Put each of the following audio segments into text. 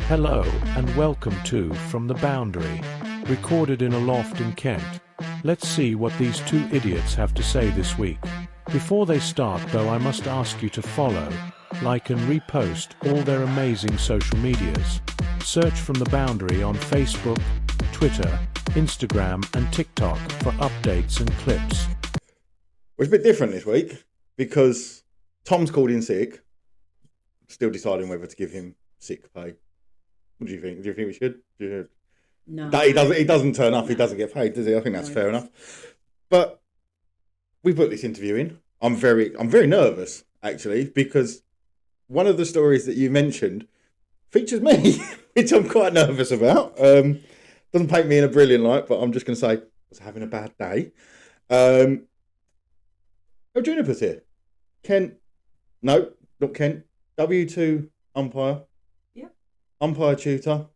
Hello and welcome to From the Boundary, recorded in a loft in Kent. Let's see what these two idiots have to say this week. Before they start though, I must ask you to follow, like and repost all their amazing social medias. Search From the Boundary on Facebook, Twitter, Instagram and TikTok for updates and clips. Well, it's a bit different this week because Tom's called in sick. Still deciding whether to give him sick pay. What do you think? Do you think we should? No. He doesn't turn up. No. He doesn't get paid, does he? I think that's fair enough. But we put this interview in. I'm very nervous actually because one of the stories that you mentioned features me, which I'm quite nervous about. Doesn't paint me in a brilliant light, but I'm just going to say I was having a bad day. Mel Juniper's here. Kent, no, not Kent. W2 Umpire. Yep. Umpire tutor.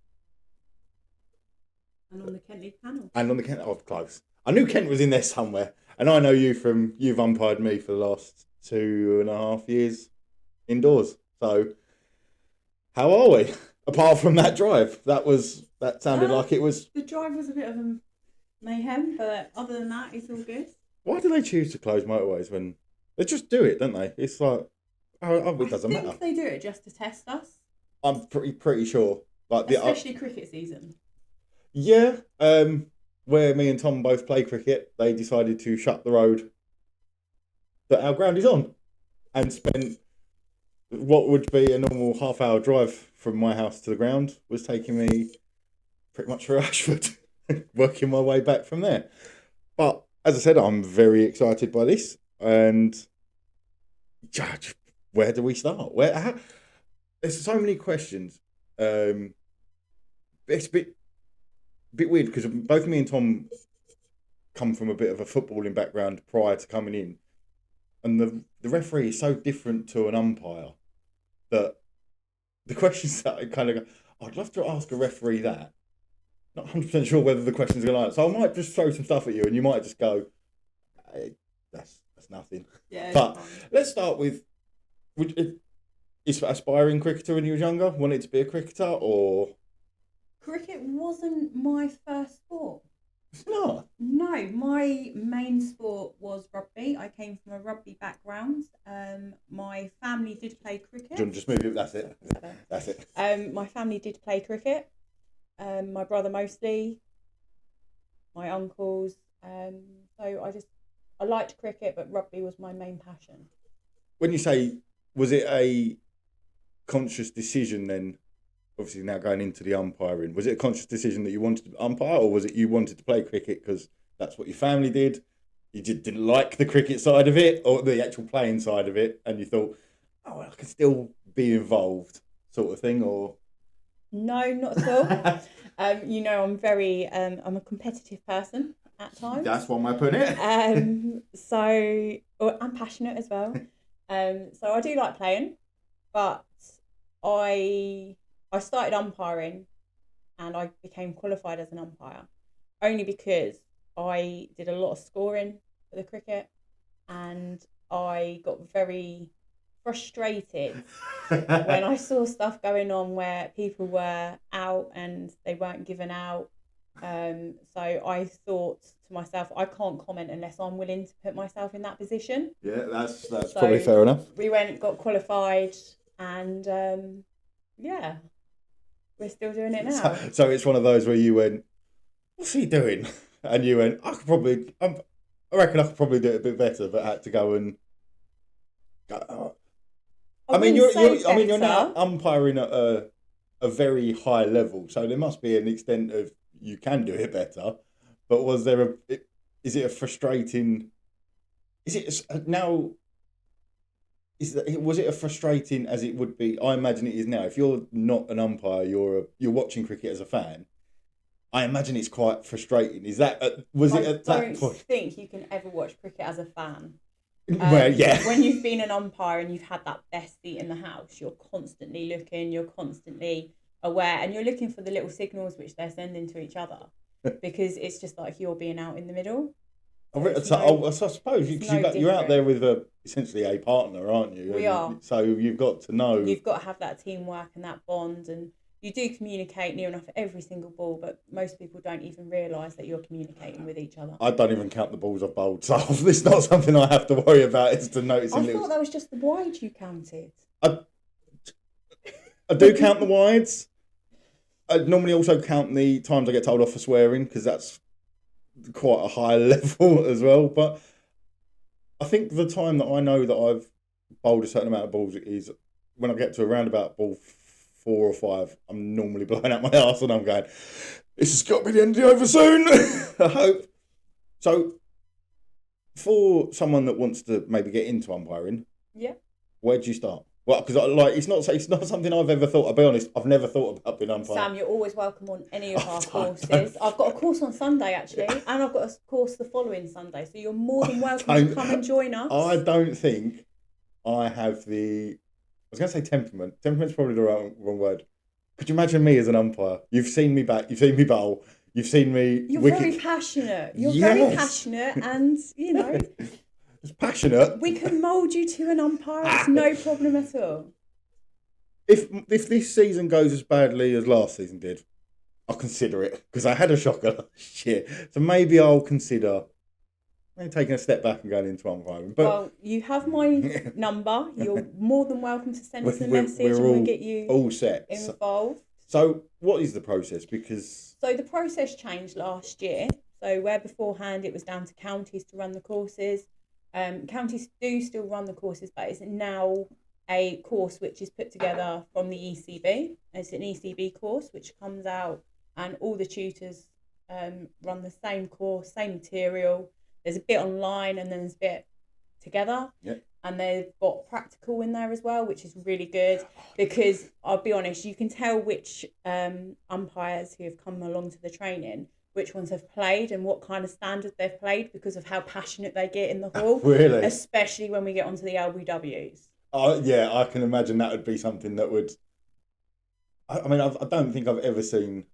And on the Kent League panel. Close. I knew Kent was in there somewhere. And I know you from, you've umpired me for the last 2.5 years indoors. So, how are we? Apart from that drive, that sounded like it was... The drive was a bit of a mayhem, but other than that, it's all good. Why do they choose to close motorways when... They just do it, don't they? It's like... it doesn't matter. I think they do it just to test us. I'm pretty sure. Especially cricket season. Yeah, where me and Tom both play cricket, they decided to shut the road that our ground is on and spent what would be a normal half-hour drive from my house to the ground was taking me pretty much through Ashford, working my way back from there. But as I said, I'm very excited by this. And Judge, where do we start? There's so many questions. It's a bit weird because both me and Tom come from a bit of a footballing background prior to coming in, and the referee is so different to an umpire that the questions that I kind of go, I'd love to ask a referee that. Not 100% sure whether the questions are going to like, so I might just throw some stuff at you, and you might just go, hey, that's nothing. Yeah. But let's start with, is aspiring cricketer when you was younger? Wanted to be a cricketer or? Cricket wasn't my first sport. It's not? No, my main sport was rugby. I came from a rugby background. My family did play cricket. Do you want to just move it? That's it. My family did play cricket. My brother mostly. My uncles. So I liked cricket, but rugby was my main passion. When you say, was it a conscious decision then? Obviously now going into the umpiring, was it a conscious decision that you wanted to umpire, or was it you wanted to play cricket because that's what your family did? You didn't like the cricket side of it or the actual playing side of it, and you thought, oh, I can still be involved, sort of thing, or? No, not at all. I'm a competitive person at times. That's one way of putting it. I'm passionate as well. So I do like playing, but I started umpiring and I became qualified as an umpire only because I did a lot of scoring for the cricket and I got very frustrated when I saw stuff going on where people were out and they weren't given out. So I thought to myself, I can't comment unless I'm willing to put myself in that position. Yeah, that's probably fair enough. We got qualified and yeah. We're still doing it now. So it's one of those where you went, what's he doing? And you went, I reckon I could probably do it a bit better, but had to go and. You're now umpiring at a very high level, so there must be an extent of you can do it better. But was it a frustrating as it would be? I imagine it is now. If you're not an umpire, you're watching cricket as a fan. I imagine it's quite frustrating. Is that that point? I don't think you can ever watch cricket as a fan. Well, yeah. When you've been an umpire and you've had that best seat in the house, you're constantly looking, you're constantly aware, and you're looking for the little signals which they're sending to each other, because it's just like you're being out in the middle. I suppose you're out there with essentially a partner, aren't you? We are. So you've got to know. You've got to have that teamwork and that bond, and you do communicate near enough every single ball, but most people don't even realise that you're communicating with each other. I don't even count the balls I've bowled, so it's not something I have to worry about. It's to notice. I thought that was just the wide you counted. I do count the wides. I normally also count the times I get told off for swearing, because that's quite a high level as well. But I think the time that I know that I've bowled a certain amount of balls is when I get to around about ball 4 or 5. I'm normally blowing out my arse and I'm going, this has got to be the end of the over soon. I hope. So, for someone that wants to maybe get into umpiring, yeah, where do you start? Well, because it's not something I've ever thought. I'll be honest, I've never thought about being umpire. Sam, you're always welcome on any of our courses. I've got a course on Sunday actually, and I've got a course the following Sunday. So you're more than welcome to come and join us. I don't think I have the. I was going to say temperament. Temperament's probably the wrong word. Could you imagine me as an umpire? You've seen me bat. You've seen me bowl. You've seen me. You're very passionate. You're very passionate, and you know. It's passionate. We can mould you to an umpire. It's no problem at all. If this season goes as badly as last season did, I'll consider it, because I had a shocker last year. So maybe I'll consider taking a step back and going into umpiring. But well, you have my number. You're more than welcome to send us a message and we'll get you all set involved. So what is the process? So the process changed last year. So where beforehand it was down to counties to run the courses. Counties do still run the courses, but it's now a course which is put together from the ECB. It's an ECB course which comes out, and all the tutors run the same course, same material. There's a bit online and then there's a bit together. Yep. And they've got practical in there as well, which is really good, because I'll be honest, you can tell which umpires who have come along to the training, which ones have played and what kind of standard they've played, because of how passionate they get in the hall. Really? Especially when we get onto the LBWs. Yeah, I can imagine that would be something that would... I mean, I don't think I've ever seen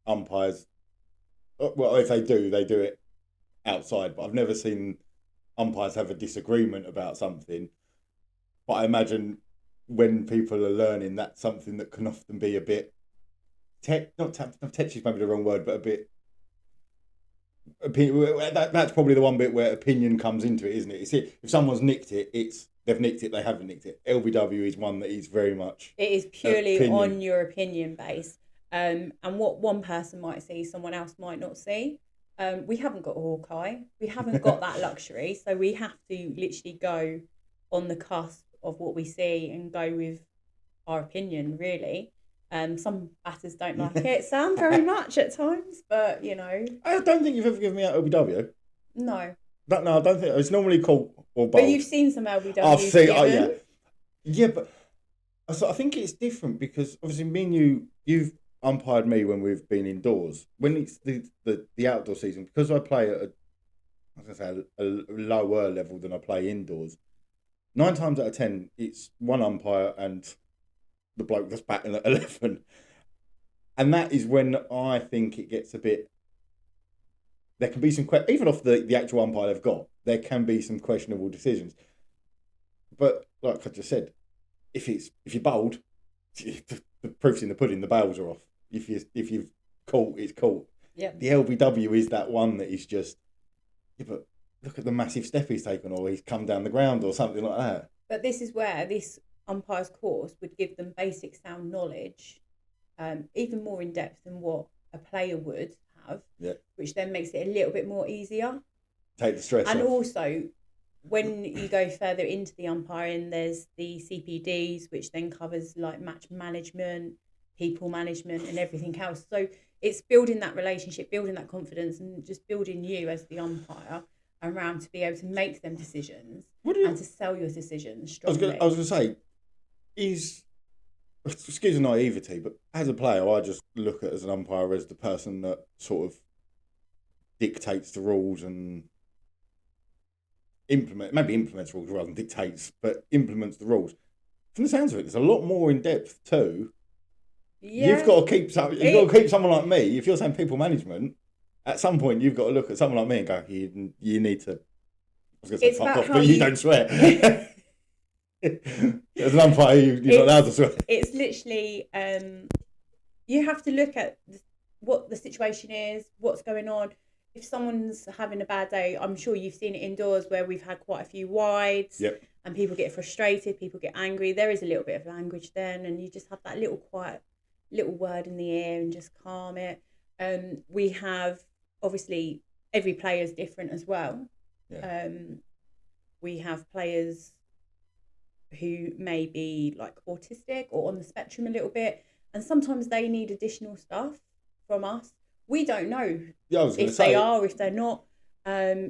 umpires... Well, if they do it outside, but I've never seen umpires have a disagreement about something. But I imagine when people are learning, that's something that can often be a bit... touchy is maybe the wrong word, but a bit... That's probably the one bit where opinion comes into it, isn't it? If someone's nicked it, they've nicked it, they haven't nicked it. LBW is one that is very much... It is purely on your opinion base. And what one person might see, someone else might not see. We haven't got a Hawkeye. We haven't got that luxury. So we have to literally go on the cusp of what we see and go with our opinion, really. Some batters don't like it, Sam, very much at times, but, you know. I don't think you've ever given me out LBW. No. No, I don't think. It's normally called or bowled. But you've seen some LBWs I've seen, given. Yeah, but I think it's different because, obviously, me and you've umpired me when we've been indoors. When it's the outdoor season, because I play at a lower level than I play indoors, 9 times out of 10, it's one umpire and the bloke that's batting at 11. And that is when I think it gets a bit... There can be some... Even off the actual umpire they've got, there can be some questionable decisions. But, like I just said, if you're bowled, the proof's in the pudding, the bails are off. If you've caught, it's caught. Yeah. The LBW is that one that is just... Yeah, but look at the massive step he's taken, or he's come down the ground, or something like that. But this is where this umpire's course would give them basic sound knowledge, even more in depth than what a player would have, which then makes it a little bit more easier. Take the stress and off. Also, when you go further into the umpiring, there's the CPDs, which then covers like match management, people management, and everything else. So it's building that relationship, building that confidence, and just building you as the umpire around to be able to make them decisions and to sell your decisions strongly. I was going to say, excuse the naivety, but as a player, I just look at as an umpire as the person that sort of dictates the rules and implements rules rather than dictates, but implements the rules. From the sounds of it, there's a lot more in depth too. Yeah. You've got to keep someone like me. If you're saying people management, at some point you've got to look at someone like me and go, you need to. I was going to say fuck off, but you don't swear. As an umpire, you're not allowed to swear. It's literally you have to look at what the situation is, what's going on. If someone's having a bad day, I'm sure you've seen it indoors where we've had quite a few wides. Yep. And people get frustrated, people get angry. There is a little bit of language then, and you just have that little quiet little word in the ear and just calm it. We have, obviously, every player is different as well. Yeah. We have players who may be like autistic or on the spectrum a little bit, and sometimes they need additional stuff from us. We don't know if they are, if they're not.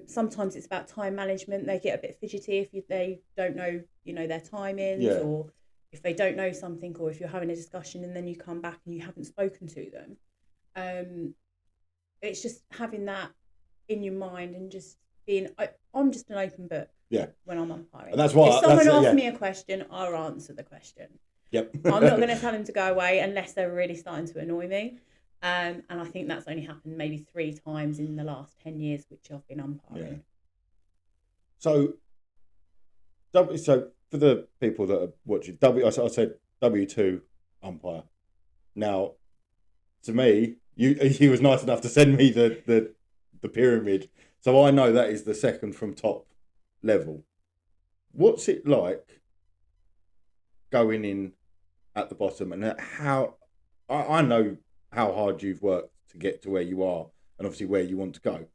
Sometimes it's about time management. They get a bit fidgety if they don't know, their timings, or if they don't know something, or if you're having a discussion and then you come back and you haven't spoken to them. It's just having that in your mind and just being. I'm just an open book. Yeah. When I'm umpiring, and that's why if someone asks me a question, I'll answer the question. Yep. I'm not going to tell them to go away unless they're really starting to annoy me. And I think that's only happened maybe 3 times in the last 10 years, which I've been umpiring. Yeah. So for the people that are watching, I said W2 Umpire. Now, to me, he was nice enough to send me the pyramid, so I know that is the second from top level. What's it like going in at the bottom, and how I know how hard you've worked to get to where you are and obviously where you want to go.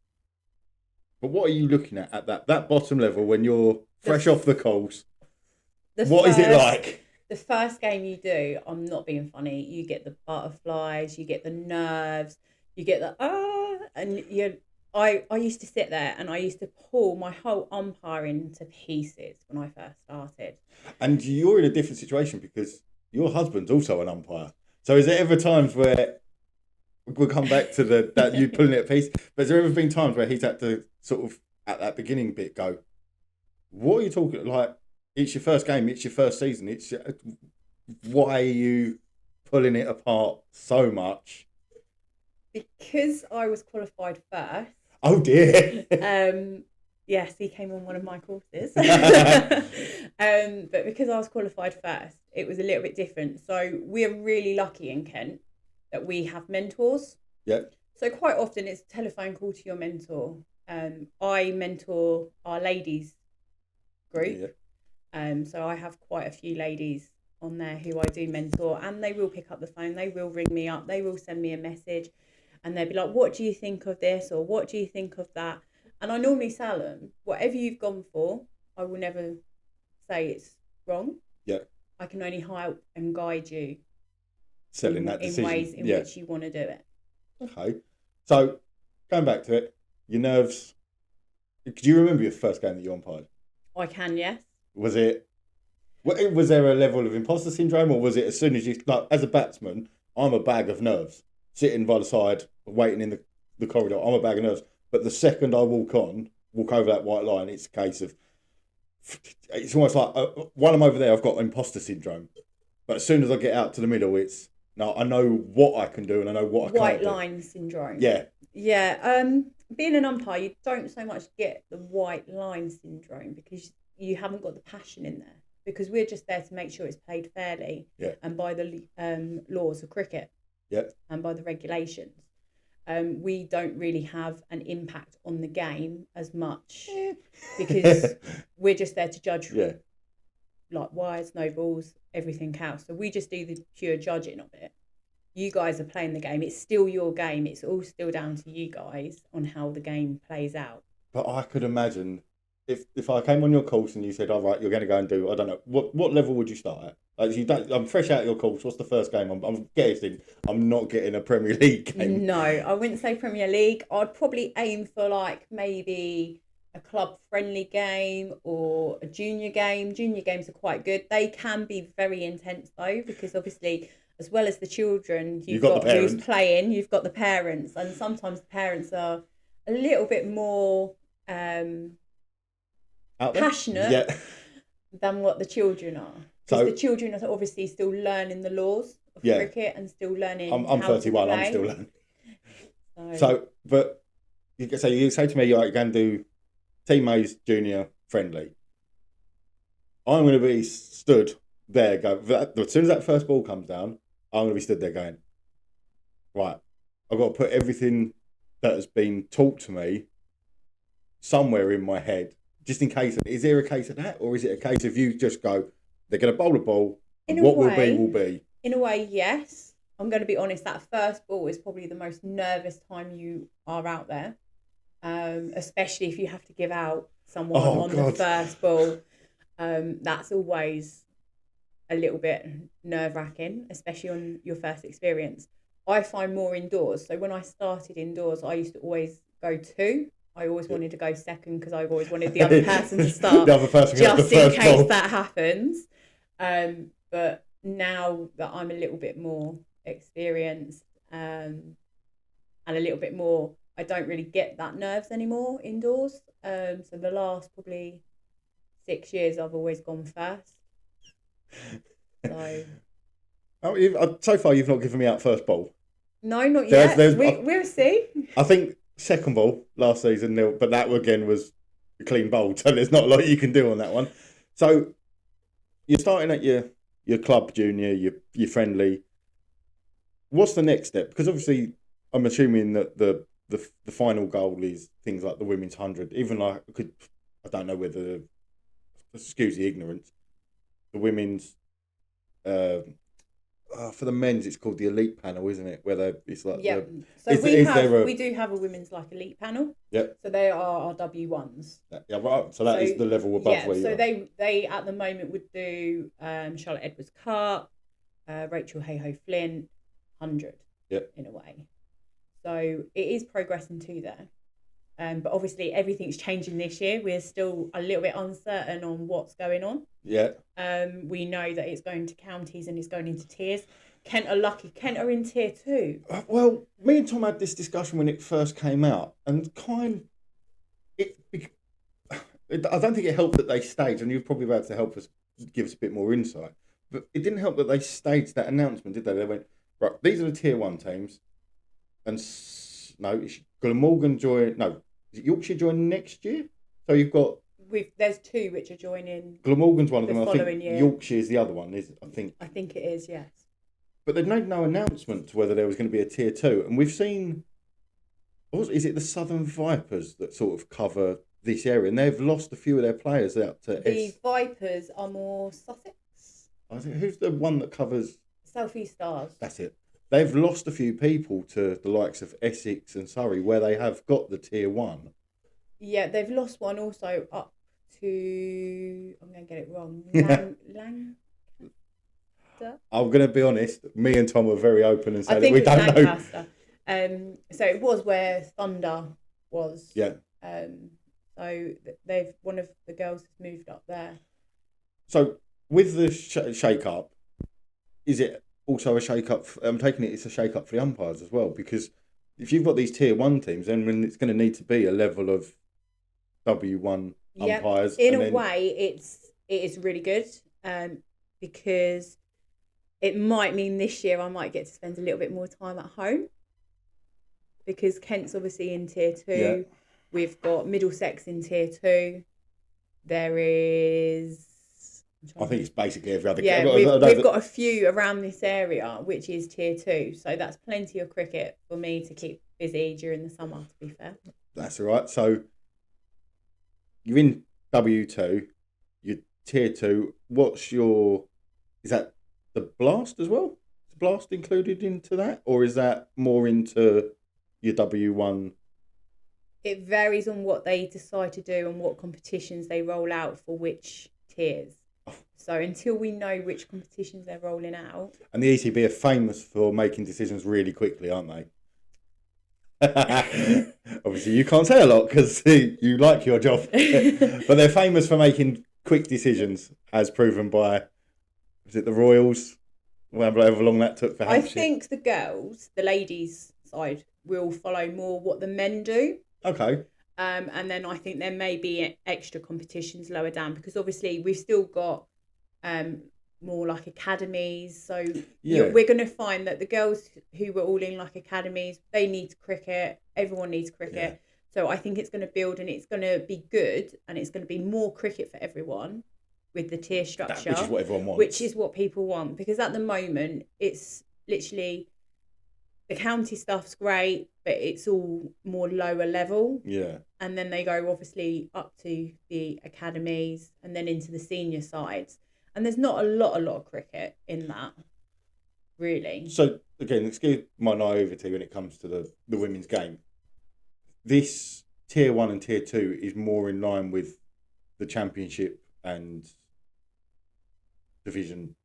But what are you looking at that bottom level when you're fresh off the coals? What is it like? The first game you do, I'm not being funny, you get the butterflies, you get the nerves, you get the and I used to sit there and I used to pull my whole umpiring to pieces when I first started. And you're in a different situation because your husband's also an umpire. So is there ever times where we'll come back to that you pulling it a piece, but has there ever been times where he's had to sort of at that beginning bit go, what are you talking like? It's your first game, it's your first season. Why are you pulling it apart so much? Because I was qualified first. Oh dear. Yes, he came on one of my courses. But because I was qualified first, it was a little bit different. So we're really lucky in Kent that we have mentors. Yeah. So quite often it's a telephone call to your mentor. I mentor our ladies group. Yeah. So I have quite a few ladies on there who I do mentor, and they will pick up the phone, they will ring me up, they will send me a message, and they'll be like, what do you think of this, or what do you think of that? And I normally tell them, whatever you've gone for, I will never say it's wrong. Yeah. I can only help and guide you selling that decision in ways in which you want to do it. Okay. So going back to it, your nerves. Do you remember your first game that you umpired? I can, yes. Was there a level of imposter syndrome, or was it as soon as you, like, as a batsman, I'm a bag of nerves, sitting by the side, waiting in the corridor, I'm a bag of nerves. But the second I walk over that white line, it's a case of, it's almost like, while I'm over there, I've got imposter syndrome. But as soon as I get out to the middle, no, I know what I can do and I know what I can't White do. line syndrome. Yeah. Yeah. Being an umpire, you don't so much get the white line syndrome because you haven't got the passion in there. Because we're just there to make sure it's played fairly and by the laws of cricket and by the regulations. We don't really have an impact on the game as much because we're just there to judge like wides, no balls, everything else. So we just do the pure judging of it. You guys are playing the game. It's still your game. It's all still down to you guys on how the game plays out. But I could imagine if I came on your course and you said, all right, you're going to go and do, I don't know, what level would you start at? Like, I'm fresh out of your course. What's the first game? I'm guessing I'm not getting a Premier League game. No, I wouldn't say Premier League. I'd probably aim for like maybe a club-friendly game or a junior game. Junior games are quite good. They can be very intense though, because obviously, as well as the children, you've got who's playing, you've got the parents, and sometimes the parents are a little bit more passionate than what the children are. Because the children are obviously still learning the laws of cricket and still learning. I'm 31. I'm still learning. But you say to me, you're going to do Team A's junior friendly. I'm going to be stood there. As soon as that first ball comes down, I'm going to be stood there going, right, I've got to put everything that has been taught to me somewhere in my head, just in case. Is there a case of that, or is it a case of you just go, they're going to bowl the ball, and what will be will be? In a way, yes. I'm going to be honest, that first ball is probably the most nervous time you are out there, especially if you have to give out someone on the first ball. That's always a little bit nerve-wracking, especially on your first experience. I find more indoors. So when I started indoors, I used to always go two. I always wanted to go second because I always wanted the other person to start the other person just in case ball. that happens. But now that I'm a little bit more experienced and a little bit more, I don't really get that nerves anymore indoors. So the last probably 6 years, I've always gone first. So far, you've not given me out first ball. No, not yet. We'll see. I think second ball last season, but that again was a clean bowl, so there's not a lot you can do on that one. So you're starting at your club junior, your friendly. What's the next step? Because obviously, I'm assuming that the final goal is things like the women's 100. Even I don't know whether, excuse the ignorance, the women's. For the men's, it's called the elite panel, isn't it? Where it's like we do have a women's like elite panel. Yep. So they are our W1s. Yeah, right. So that is the level above where you are. So they at the moment would do Charlotte Edwards Cup, Rachel Hayhoe Flint, 100. Yep. In a way. So it is progressing to there. But obviously everything's changing this year. We're still a little bit uncertain on what's going on. Yeah. We know that it's going to counties and it's going into tiers. Kent are lucky. Kent are in tier 2. Well, me and Tom had this discussion when it first came out, and I don't think it helped that they staged, and you're probably about to help us give us a bit more insight. But it didn't help that they staged that announcement, did they? They went, right, these are the tier 1 teams, and Glamorgan join. No, is it Yorkshire join next year? So you've got. There's 2 which are joining. Glamorgan's one of them. The following I think year. Yorkshire is the other one. I think it is. Yes. But they've made no announcement to whether there was going to be a tier 2, and we've seen. Is it the Southern Vipers that sort of cover this area, and they've lost a few of their players out to. The Vipers are more Sussex. I think who's the one that covers. South East Stars. That's it. They've lost a few people to the likes of Essex and Surrey, where they have got the tier 1. Yeah, they've lost one also up to. I'm going to get it wrong. Lancaster. I'm going to be honest. Me and Tom were very open and said we don't Lancaster. So it was where Thunder was. Yeah. So one of the girls has moved up there. So with the shake up, is it also a shake up? I'm taking it's a shake up for the umpires as well, because if you've got these tier 1 teams, then it's going to need to be a level of W1 umpires. In a way, it is really good, because it might mean this year I might get to spend a little bit more time at home, because Kent's obviously in tier 2. Yeah. We've got Middlesex in tier 2. There is. I think it's basically every other. Yeah, we've got a few around this area, which is tier 2. So that's plenty of cricket for me to keep busy during the summer, to be fair. That's all right. So you're in W2, you're tier 2. Is that the Blast as well? Is Blast included into that? Or is that more into your W1? It varies on what they decide to do and what competitions they roll out for which tiers. So until we know which competitions they're rolling out. And the ECB are famous for making decisions really quickly, aren't they? Obviously, you can't say a lot because you like your job. But they're famous for making quick decisions, as proven by, was it the Royals? However long that took for Hampshire. I think the ladies' side, will follow more what the men do. Okay. And then I think there may be extra competitions lower down, because obviously we've still got more like academies. So we're going to find that the girls who were all in like academies, they need cricket. Everyone needs cricket. Yeah. So I think it's going to build, and it's going to be good, and it's going to be more cricket for everyone with the tier structure. Which is what everyone wants. Which is what people want, because at the moment it's literally the county stuff's great, but it's all more lower level. Yeah. And then they go obviously up to the academies and then into the senior sides. And there's not a lot of cricket in that, really. So, again, excuse my naivety when it comes to the women's game. This Tier 1 and Tier 2 is more in line with the Championship and Division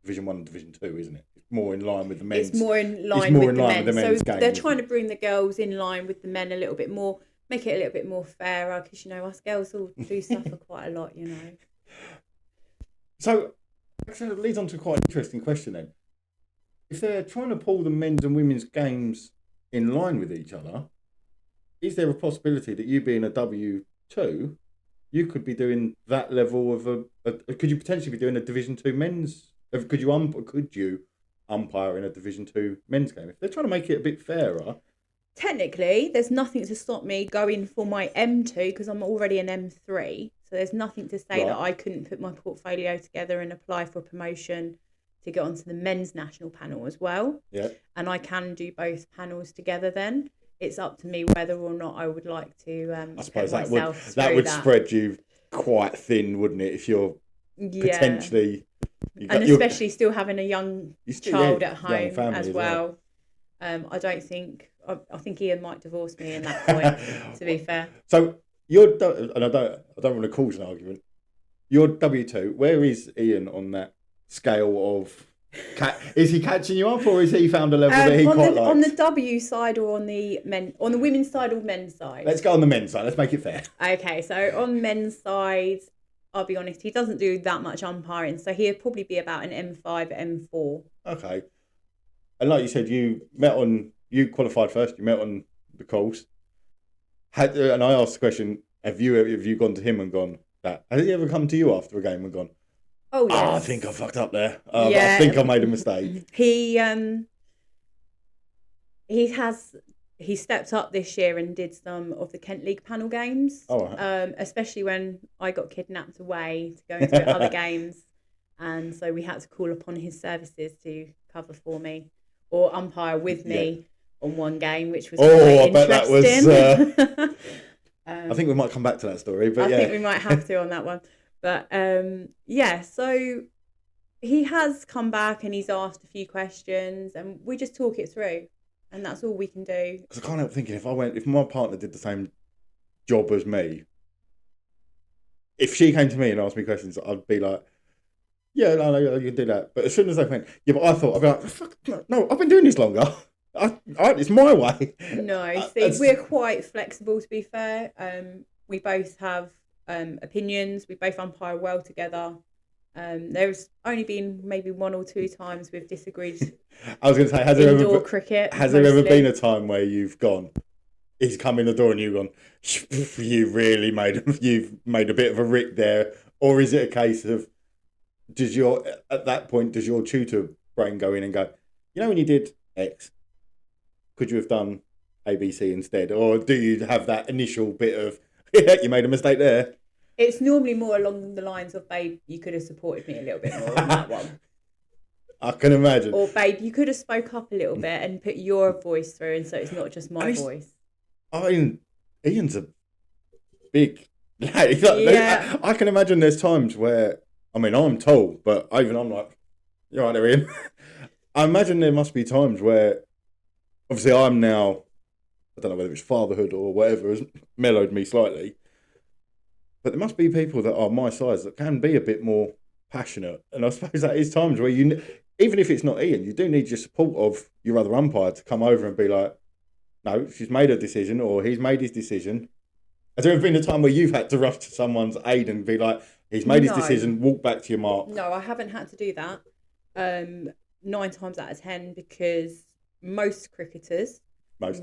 1 and Division 2, isn't it? It's more in line with the men's. It's more in line with the men's game. They're trying to bring the girls in line with the men a little bit more, make it a little bit more fairer, because, us girls all do suffer quite a lot, So, actually, it leads on to quite an interesting question then. If they're trying to pull the men's and women's games in line with each other, is there a possibility that you being a W2, you could be doing that level of could you potentially be doing a Division 2 men's? Could you umpire in a Division 2 men's game? If they're trying to make it a bit fairer. Technically, there's nothing to stop me going for my M2 because I'm already an M3. So there's nothing to say that I couldn't put my portfolio together and apply for promotion to get onto the men's national panel as well. Yeah. And I can do both panels together then. It's up to me whether or not I would like to I suppose that would spread you quite thin, wouldn't it, if you're potentially... especially still having a young child at home as well. I don't think... I think Ian might divorce me in that point, to be fair. So, and I don't want to cause an argument, you're W2, where is Ian on that scale of... Is he catching you up, or has he found a level that he quite likes? On the W side, or on the women's side or men's side? Let's go on the men's side. Let's make it fair. Okay, so on men's side, I'll be honest, he doesn't do that much umpiring, so he'd probably be about an M5, M4. Okay. And like you said, you qualified first. You met on the course. And I asked the question: Have you gone to him and gone that? Has he ever come to you after a game and gone, "Oh yes, I think I fucked up there. I think I made a mistake." He stepped up this year and did some of the Kent League panel games. Oh, right. Especially when I got kidnapped away to go into other games, and so we had to call upon his services to cover for me or umpire with me on one game, which was quite interesting. Bet that was. I think we might come back to that story, but I think we might have to on that one. But so he has come back and he's asked a few questions, and we just talk it through. And that's all we can do. Because I can't help thinking, if my partner did the same job as me, if she came to me and asked me questions, I'd be like, yeah, no, you can do that. But as soon as they went, yeah, but I thought, I'd be like, fuck, no, I've been doing this longer. It's my way. No, we're quite flexible, to be fair. We both have opinions. We both umpire well together. There's only been maybe one or two times we've disagreed. I was going to say, has there ever been a time where you've he's come in the door and you've gone, you've made a bit of a rick there, or is it a case of does your tutor brain go in and go, when you did X, could you have done ABC instead, or do you have that initial bit of you made a mistake there? It's normally more along the lines of, babe, you could have supported me a little bit more on that one. I can imagine. Or, babe, you could have spoke up a little bit and put your voice through, and so it's not just my voice. I mean, Ian's a big lad. I can imagine there's times where, I'm tall, but even I'm like, you're right there, Ian. I imagine there must be times where, obviously I'm now, I don't know whether it's fatherhood or whatever, has mellowed me slightly. But there must be people that are my size that can be a bit more passionate. And I suppose that is times where even if it's not Ian, you do need your support of your other umpire to come over and be like, no, she's made her decision or he's made his decision. Has there ever been a time where you've had to rush to someone's aid and be like, he's made his decision, walk back to your mark? No, I haven't had to do that 9 times out of 10 because most cricketers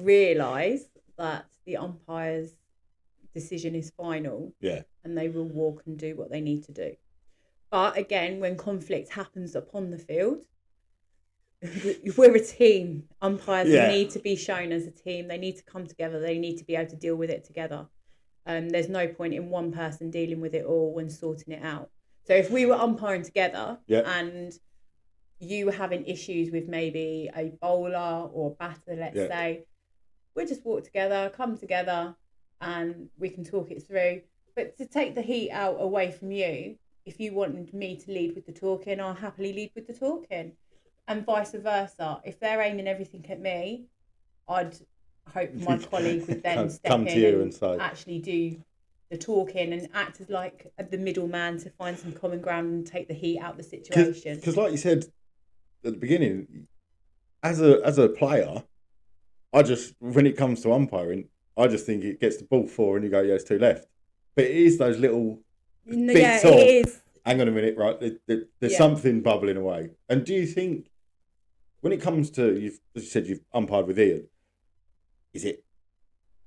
realise that the umpire's decision is final, and they will walk and do what they need to do. But again, when conflict happens upon the field, we're a team. Umpires need to be shown as a team. They need to come together. They need to be able to deal with it together. There's no point in one person dealing with it all and sorting it out. So if we were umpiring together and you were having issues with maybe a bowler or batter, let's say, we'll just walk together, come together, and we can talk it through. But to take the heat out away from you, if you wanted me to lead with the talking, I'll happily lead with the talking. And vice versa. If they're aiming everything at me, I'd hope my colleague would then step in and say, actually do the talking and act as like the middleman to find some common ground and take the heat out of the situation. Because like you said at the beginning, as a player, I just, when it comes to umpiring, I just think it gets the ball 4 and you go, yeah, it's 2 left. But it is those little bits of, it is. Hang on a minute, right? There's something bubbling away. And do you think, when it comes to, as you said, you've umpired with Ian, is it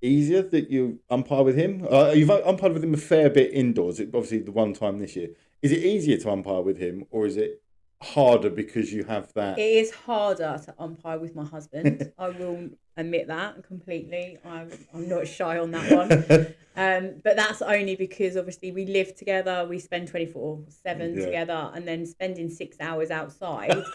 easier that you umpire with him? You've umpired with him a fair bit indoors, obviously the one time this year. Is it easier to umpire with him, or is it harder because you have that? It is harder to umpire with my husband. I will admit that completely. I'm not shy on that one. But that's only because obviously we live together, we spend 24/7 together, and then spending 6 hours outside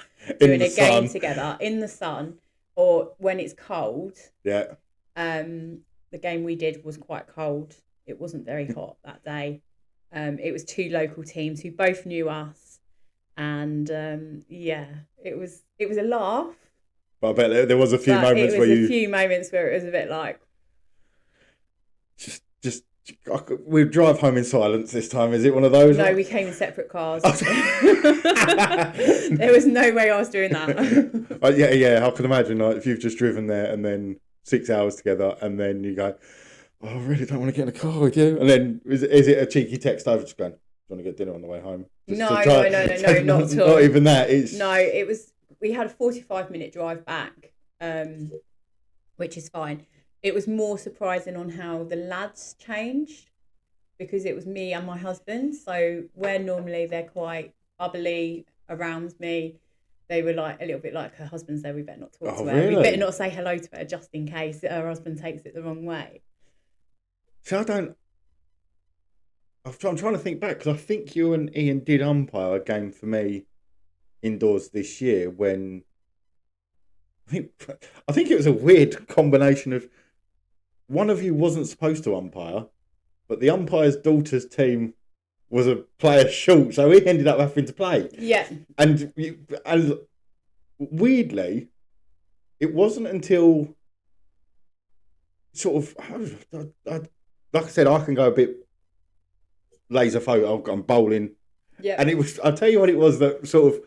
doing a game together in the sun, or when it's cold. Yeah. The game we did was quite cold. It wasn't very hot that day. It was 2 local teams who both knew us, and it was a laugh. But I bet there was a few moments where a few moments where it was a bit like, just we drive home in silence this time. Is it one of those? No, we came in separate cars. There was no way I was doing that. Yeah. I can imagine, like, if you've just driven there and then 6 hours together, and then you go, oh, I really don't want to get in a car with you. And then is it a cheeky text over just going, do you want to get dinner on the way home? No, not at all. Not even that. No, it was. We had a 45-minute drive back, which is fine. It was more surprising on how the lads changed, because it was me and my husband. So where normally they're quite bubbly around me, they were like a little bit like her husband's there. We better not talk to her. Really? We better not say hello to her just in case her husband takes it the wrong way. So I'm trying to think back, because I think you and Ian did umpire a game for me indoors this year when I think it was a weird combination of one of you wasn't supposed to umpire, but the umpire's daughter's team was a player short, so he ended up having to play. Yeah. And weirdly, it wasn't until sort of, like I said, I can go a bit laser photo. I'm bowling. Yeah. And it was, I'll tell you what it was that sort of,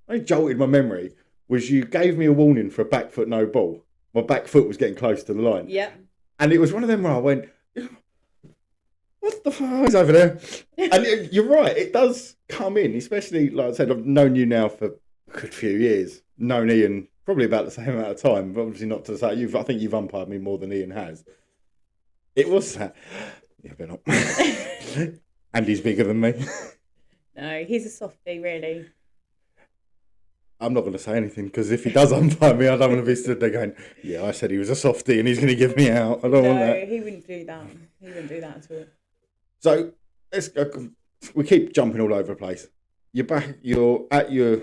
I jolted my memory, was you gave me a warning for a back foot no ball. My back foot was getting close to the line. Yeah. And it was one of them where I went, what the fuck is over there? And you're right, it does come in, especially, like I said, I've known you now for a good few years. Known Ian probably about the same amount of time, but obviously not to say, I think you've umpired me more than Ian has. It was that. Yeah, but not. And he's bigger than me. No, he's a softie, really. I'm not going to say anything, because if he does umpire me, I don't want to be stood there going, yeah, I said he was a softie and he's going to give me out. I don't want that. No, he wouldn't do that. He wouldn't do that at all. So let's go. We keep jumping all over the place. You're back. You're at your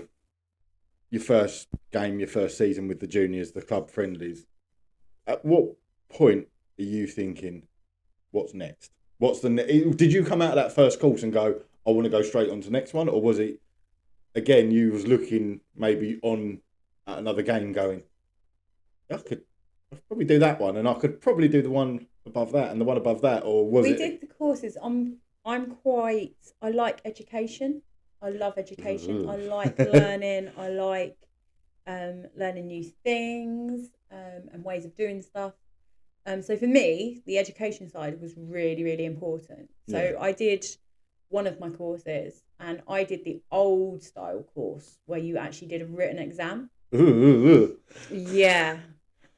first game, your first season with the juniors, the club friendlies. At what point are you thinking, what's next? Did you come out of that first course and go, I want to go straight on to the next one, or was it again you was looking maybe on at another game going, I'd probably do that one, and I could probably do the one above that and the one above that, or was it? We did the courses. I like education. I love education. I like learning. I like learning new things and ways of doing stuff. So for me, the education side was really, really important. So I did one of my courses, and I did the old style course where you actually did a written exam. Yeah.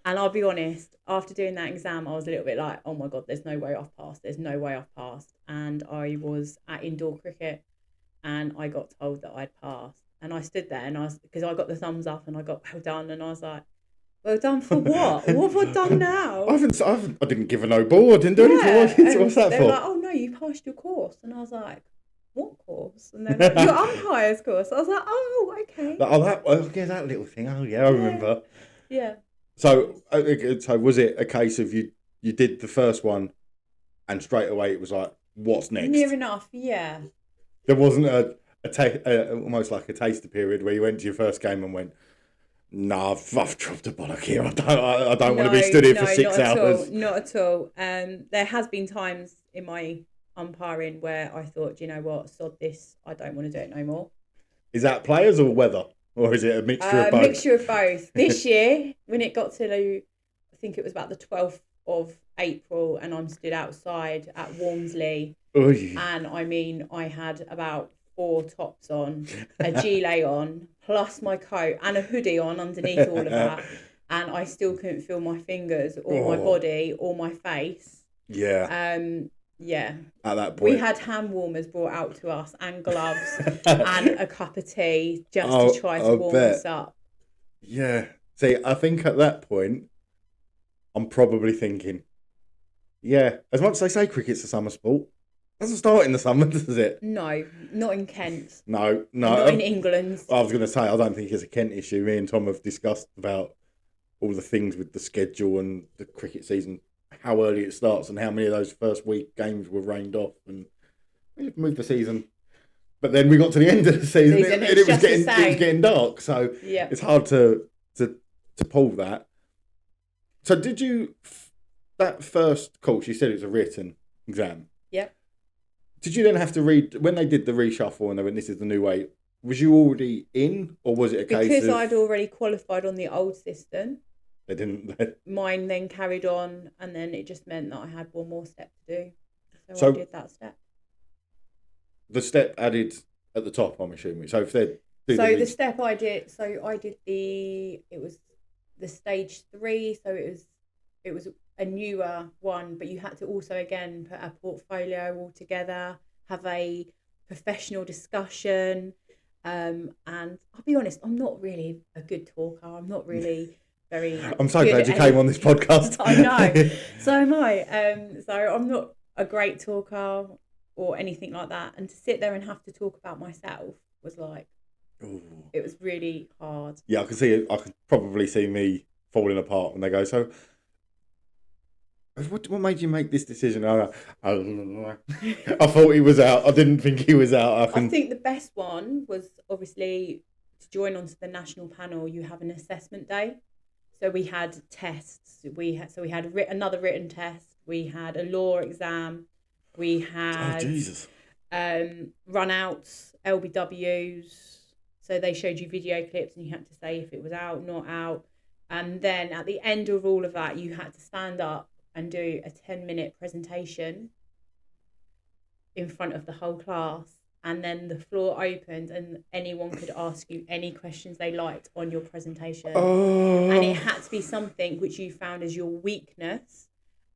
And I'll be honest, after doing that exam, I was a little bit like, oh my God, there's no way I've passed. There's no way I've passed. And I was at indoor cricket and I got told that I'd passed. And I stood there and because I got the thumbs up and I got well done. And I was like, well done for what? What have I done now? I didn't give a no ball. I didn't do anything. What's that they for? were like, oh no, you passed your course. And I was like, what course? And they're like, your umpire's course. I was like, oh, okay. That little thing. Oh, yeah, I remember. Yeah. So was it a case of you did the first one and straight away it was like, what's next? Near enough, yeah. There wasn't almost like a taster period where you went to your first game and went, nah, I've dropped a bollock here. I don't want to be stood here for 6 hours. Not at all. There has been times in my umpiring where I thought, you know what, sod this, I don't want to do it no more. Is that players or weather? Or is it a mixture of both? A mixture of both. This year, when it got to, I think it was about the 12th of April, and I'm stood outside at Walmsley, and I mean, I had about 4 tops on, a gilet on, plus my coat and a hoodie on underneath all of that, and I still couldn't feel my fingers or my body or my face. Yeah. Yeah. At that point, we had hand warmers brought out to us and gloves and a cup of tea just to try to warm us up. Yeah. See, I think at that point, I'm probably thinking, yeah, as much as they say cricket's a summer sport, it doesn't start in the summer, does it? No, not in Kent. No. Not in England. I was going to say, I don't think it's a Kent issue. Me and Tom have discussed about all the things with the schedule and the cricket season, how early it starts and how many of those first week games were rained off, and we've moved the season. But then we got to the end of the season and it was getting dark, so it's hard to pull that. So did you, that first course, you said it was a written exam? Yep. Did you then have to read, when they did the reshuffle and they went, this is the new way, was you already in, or was it a case because I'd already qualified on the old system. They didn't. Mine then carried on, and then it just meant that I had one more step to do. So I did that step. The step added at the top, I'm assuming. So if they the step I did, it was the stage 3, so it was a newer one, but you had to also again put a portfolio all together, have a professional discussion, and I'll be honest, I'm not really a good talker. I'm not really very. I'm so glad you came on this podcast. I know. So am I. So I'm not a great talker or anything like that. And to sit there and have to talk about myself was like, it was really hard. Yeah, I could see it. I could probably see me falling apart when they go, so what made you make this decision? I thought he was out. I didn't think he was out. I think the best one was obviously to join onto the national panel. You have an assessment day. So we had tests. We had another written test. We had a law exam. We had run-outs, LBWs. So they showed you video clips and you had to say if it was out, not out. And then at the end of all of that, you had to stand up and do a 10-minute presentation in front of the whole class. And then the floor opened and anyone could ask you any questions they liked on your presentation. And it had to be something which you found as your weakness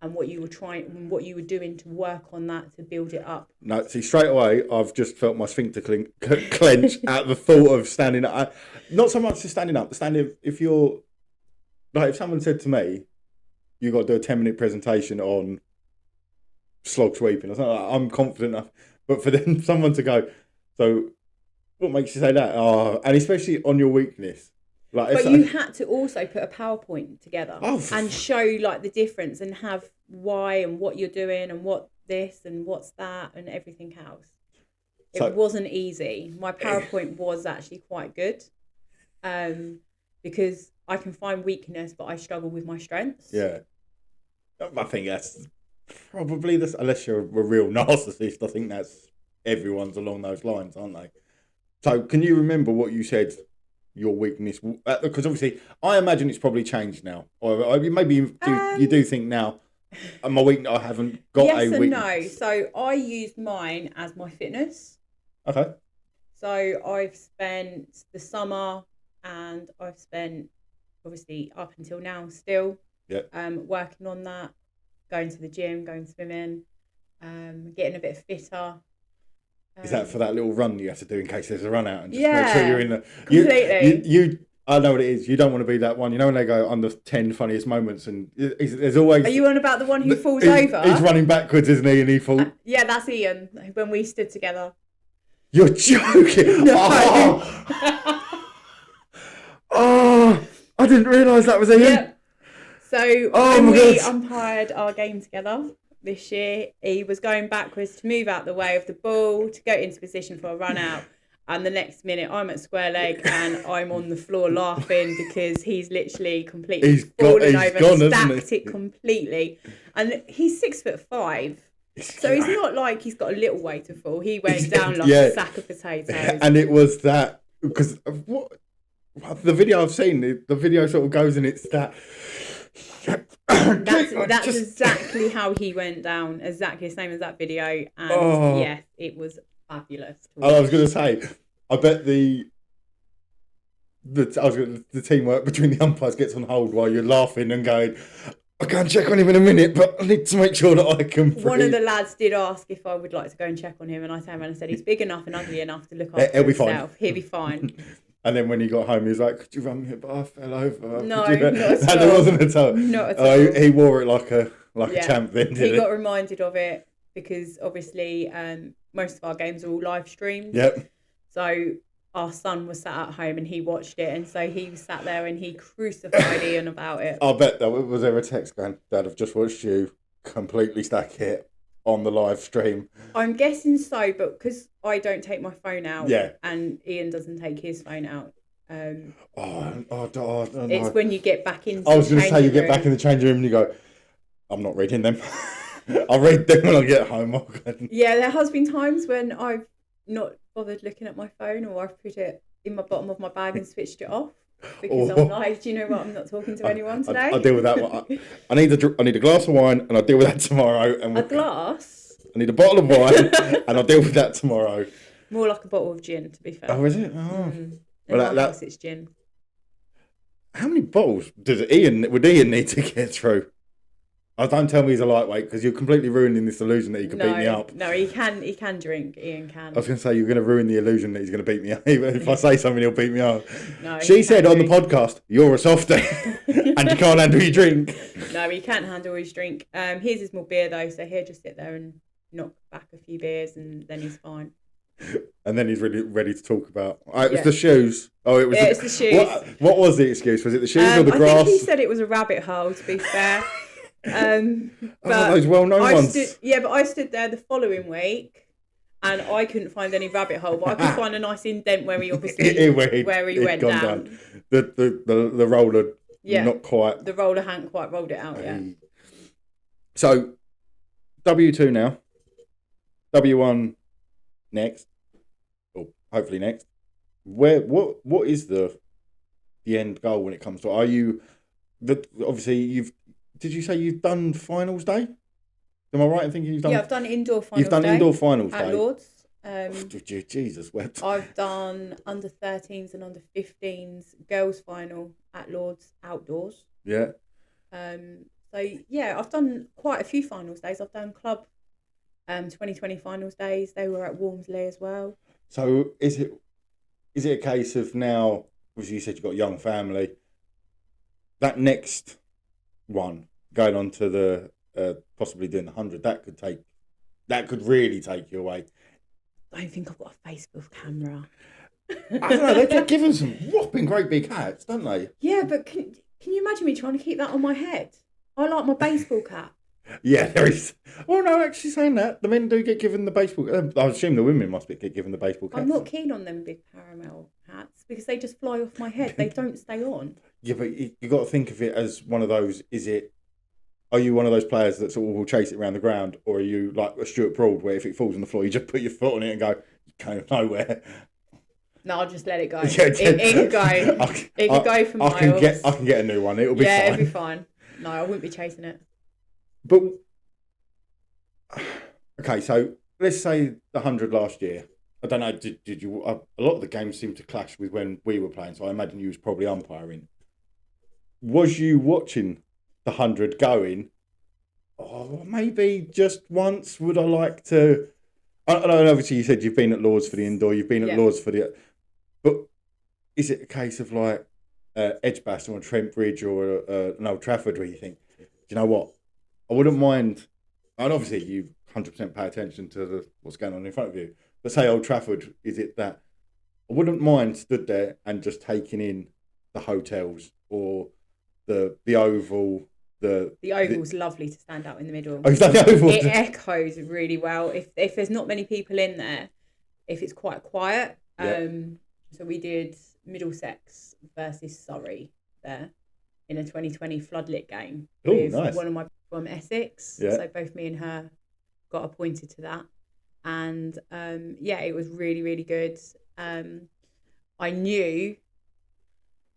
and what you were doing to work on that to build it up. No, see, straight away, I've just felt my sphincter clench at the thought of standing up. Not so much to standing up, if you're, like, if someone said to me, you got to do a 10-minute presentation on slog sweeping, I'm confident enough. But for them, someone to go, so what makes you say that? And especially on your weakness. But you had to also put a PowerPoint together and show like the difference and have why and what you're doing and what this and what's that and everything else. It wasn't easy. My PowerPoint was actually quite good because I can find weakness, but I struggle with my strengths. Yeah. I think that's probably this, unless you're a real narcissist, I think that's everyone's along those lines, aren't they? So can you remember what you said your weakness, because obviously I imagine it's probably changed now, or maybe you do think now my weakness, I haven't got a weakness. Yes and no. So I used mine as my fitness. Okay. So I've spent the summer and I've spent obviously up until now still working on that, going to the gym, going swimming, getting a bit fitter. Is that for that little run you have to do in case there's a run out and just make sure you're in the... Completely. You I know what it is. You don't want to be that one. You know when they go on the 10 funniest moments and there's always... Are you on about the one who falls over? He's running backwards, isn't he? And he falls... Yeah, that's Ian, when we stood together. You're joking. No. Oh, I didn't realise that was Ian. Yep. So when we umpired our game together this year, he was going backwards to move out the way of the ball to go into position for a run out. And the next minute, I'm at square leg and I'm on the floor laughing because he's literally completely fallen over, stacked it completely. And he's 6'5". So he's not like he's got a little way to fall. He went down like a sack of potatoes. And it was that, because the video I've seen, the video sort of goes and it's that. That's exactly how he went down. Exactly the same as that video. And yes, it was fabulous. I was going to say, I bet the teamwork between the umpires gets on hold while you're laughing and going, I can't check on him in a minute, but I need to make sure that I can breathe. One of the lads did ask if I would like to go and check on him, and I turned around and said he's big enough and ugly enough to look after himself. He'll be fine. And then when he got home, he was like, could you run me a bar? I fell over. No, not at all. There wasn't at all. Not at all. He wore it like a champ then, didn't he? He got reminded of it because obviously most of our games are all live streamed. Yep. So our son was sat at home and he watched it, and so he sat there and he crucified Ian about it. I bet there was ever a text going, Dad, I've just watched you completely stack it on the live stream. I'm guessing so, but because I don't take my phone out, yeah, and Ian doesn't take his phone out. No. It's when you get back into. I was going to say, you get back in the changing room and you go, I'm not reading them. I'll read them when I get home. Yeah, there has been times when I've not bothered looking at my phone, or I've put it in my bottom of my bag and switched it off because I'm like, do you know what? I'm not talking to anyone today. I deal with that. I need a glass of wine, and I'll deal with that tomorrow. And a glass? I need a bottle of wine, and I'll deal with that tomorrow. More like a bottle of gin, to be fair. Oh, is it? Oh. Well, that's it's gin. How many bottles would Ian need to get through? Don't tell me he's a lightweight, because you're completely ruining this illusion that he can beat me up. No, he can drink. Ian can. I was going to say, you're going to ruin the illusion that he's going to beat me up. If I say something, he'll beat me up. No, she said on the podcast, you're a softie and you can't handle your drink. No, he can't handle his drink. Here's his more beer though, so he'll just sit there and knock back a few beers and then he's fine. And then he's really ready to talk about. It was the shoes. It's the shoes. What was the excuse? Was it the shoes or the grass? I think he said it was a rabbit hole, to be fair. But those well-known ones. But I stood there the following week, and I couldn't find any rabbit hole, but I could find a nice indent where he obviously where he went down. The roller, not quite. The roller hadn't quite rolled it out yet. So, W2 now, W1 next, or hopefully next. What is the end goal when it comes to? Are you obviously Did you say you've done finals day? Am I right in thinking you've done? Yeah, I've done indoor finals. You've done indoor finals at day. Lords. Jesus, I've done under 13s and under 15s girls final at Lords outdoors. Yeah. So yeah, I've done quite a few finals days. I've done club 2020 finals days. They were at Walmsley as well. So is it a case of now? As you said, you've got a young family. That next one going on to the possibly doing the 100, that could really take you away. I don't think I've got a Facebook camera. I don't know, they're giving some whopping great big hats, don't they? Yeah, but can you imagine me trying to keep that on my head? I like my baseball cap. Yeah, there is. Well, no, actually saying that, the men do get given the baseball. I assume the women must get given the baseball caps. I'm not keen on them big caramel hats because they just fly off my head. They don't stay on. Yeah, but you got to think of it as one of those. Are you one of those players that sort of will chase it around the ground, or are you like a Stuart Broad where if it falls on the floor, you just put your foot on it and go, you can't go nowhere? No, I'll just let it go. Yeah, it could go. It could go for miles. I can get a new one. It'll be fine. Yeah, it'll be fine. No, I wouldn't be chasing it. But okay, so let's say the 100 last year. I don't know. Did you? A lot of the games seem to clash with when we were playing, so I imagine you was probably umpiring. Was you watching the 100 going? Oh, maybe just once. Would I like to? I know. Obviously, you said you've been at Lords for the indoor. You've been at Lords for the. But is it a case of like Edgbaston or Trent Bridge or an Old Trafford where you think, do you know what? I wouldn't mind, and obviously you 100% pay attention to what's going on in front of you, But say Old Trafford, is it that I wouldn't mind stood there and just taking in the hotels or the Oval. The Oval's lovely to stand out in the middle. Oh, is that the Oval? It echoes really well. If there's not many people in there, if it's quite quiet. So we did Middlesex versus Surrey there in a 2020 floodlit game with nice. one of my from Essex. Yeah. So both me and her got appointed to that. And it was really, really good. I knew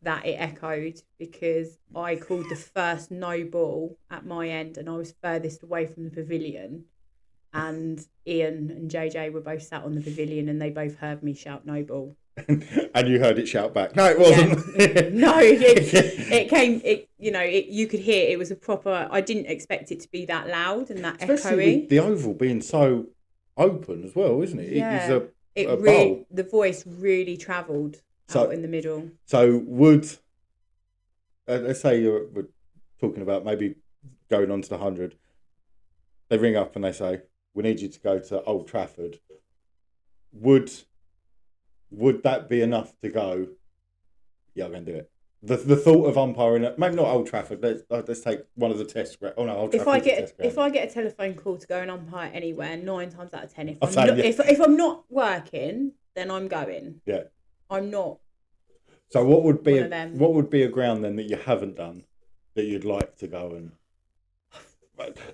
that it echoed because I called the first no ball at my end and I was furthest away from the pavilion. And Ian and JJ were both sat on the pavilion and they both heard me shout no ball. And you heard it shout back. No, it wasn't. Yeah. No, it came. You could hear it was a proper. I didn't expect it to be that loud and that Especially echoey. with the Oval being so open as well, isn't it? Yeah. It is a bowl. The voice really travelled out in the middle. So would let's say we're talking about maybe going on to the 100. They ring up and they say, "We need you to go to Old Trafford." Would that be enough to go? Yeah, I'm going to do it. The thought of umpiring, maybe not Old Trafford. Let's take one of the tests. Oh no, Old Trafford. If I get a telephone call to go and umpire anywhere, 9 times out of 10, if I'm not working, then I'm going. Yeah, I'm not. So what would be a ground then that you haven't done that you'd like to go and?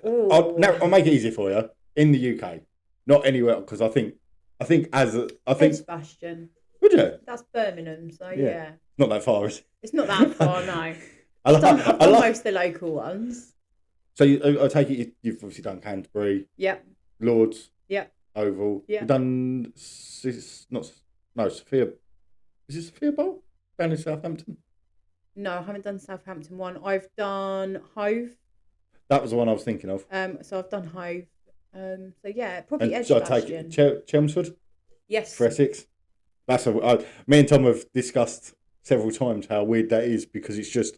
I'll make it easy for you. In the UK, not anywhere, because I think Edgbaston. Would you? That's Birmingham, so yeah. Not that far, is it? It's not that far, no. I've done most of the local ones. So I take it you've obviously done Canterbury. Yep. Lords. Yep. Oval. Yeah. You've done Sophia. Is it Sophia Bowl down in Southampton? No, I haven't done Southampton one. I've done Hove. That was the one I was thinking of. So I've done Hove. So yeah, probably Edgbaston. So I take it Chelmsford. Yes. For Essex. Me and Tom have discussed several times how weird that is because it's just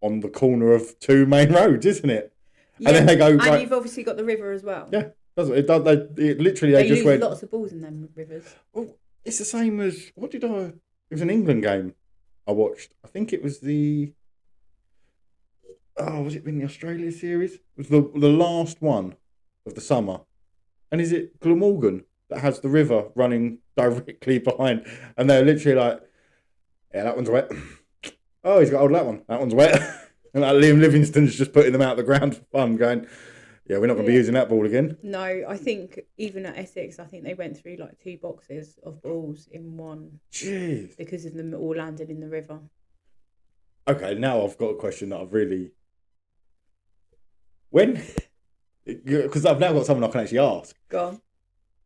on the corner of 2 main roads, isn't it? Yeah. And then they go. And you've obviously got the river as well. Yeah, doesn't it? It literally they just lose lots of balls in them rivers. Well, it's the same as it was an England game I watched. I think it was was it in the Australia series? It was the last one of the summer. And is it Glamorgan that has the river running directly behind? And they're literally like, yeah, that one's wet. Oh, he's got hold of that one. That one's wet. And like Liam Livingstone's just putting them out of the ground for fun, going, yeah, we're not going to be using that ball again. No, I think even at Essex, I think they went through like 2 boxes of balls in one. Jeez. Because of them all landing in the river. Okay, now I've got a question that I've really... Because I've now got someone I can actually ask. Go on.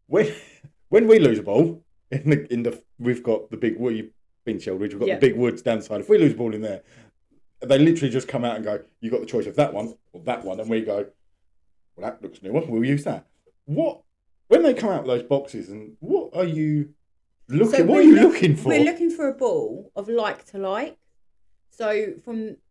When we lose a ball, we've got the big wood, you've been Sheldridge, we've got the big woods down the side. If we lose a ball in there, they literally just come out and go, you've got the choice of that one or that one. And we go, well, that looks newer, we'll use that. When they come out with those boxes, and what are you looking for? We're looking for a ball of like to like. So